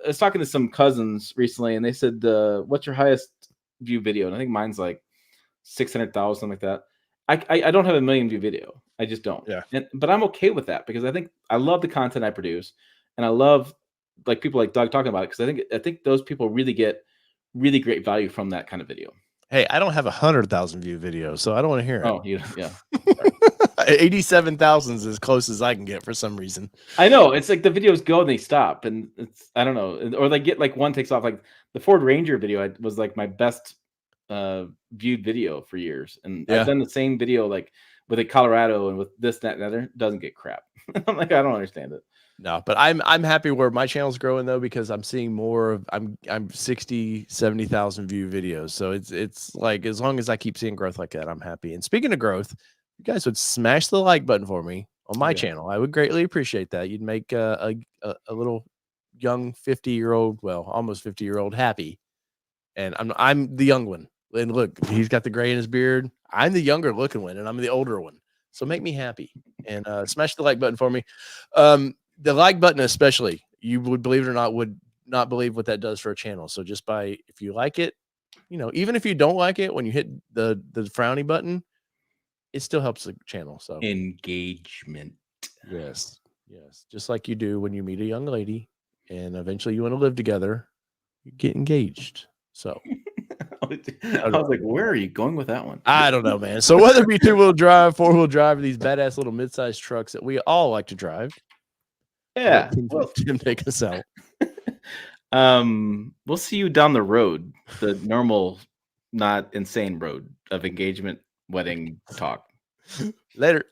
was talking to some cousins recently, and they said, "What's your highest view video?" And I think mine's like 600,000, something like that. I don't have 1 million view video. I just don't. Yeah. But I'm okay with that, because I love the content I produce, and I love people like Doug talking about it, because I think those people really get really great value from that kind of video. Hey, I don't have 100,000 view videos, so I don't want to hear it. Oh, yeah. 87,000 is as close as I can get for some reason. I know, it's like the videos go and they stop, and I don't know, or they get like one takes off. Like the Ford Ranger video was like my best viewed video for years, and I've done the same video like with a Colorado and with this, that, and other, doesn't get crap. I'm like, I don't understand it. No, but I'm happy where my channel's growing though, because I'm seeing more of I'm 60, 70,000 view videos. So it's like, as long as I keep seeing growth like that, I'm happy. And speaking of growth, you guys would smash the like button for me on my channel. I would greatly appreciate that. You'd make a little young 50-year-old, well, almost 50-year-old happy. And I'm the young one. And look, he's got the gray in his beard. I'm the younger looking one, and I'm the older one. So make me happy and smash the like button for me. The like button, especially, you would believe it or not, would not believe what that does for a channel. So just if you like it, even if you don't like it, when you hit the frowny button, it still helps the channel. So engagement. Yes. Just like you do when you meet a young lady and eventually you want to live together, you get engaged. So I was like, where are you going with that one? I don't know, man. So whether it be 2-wheel drive, 4-wheel drive, or these badass little mid-sized trucks that we all like to drive. Yeah. Tim, take us out. We'll see you down the road, the normal, not insane road of engagement, wedding talk. Later.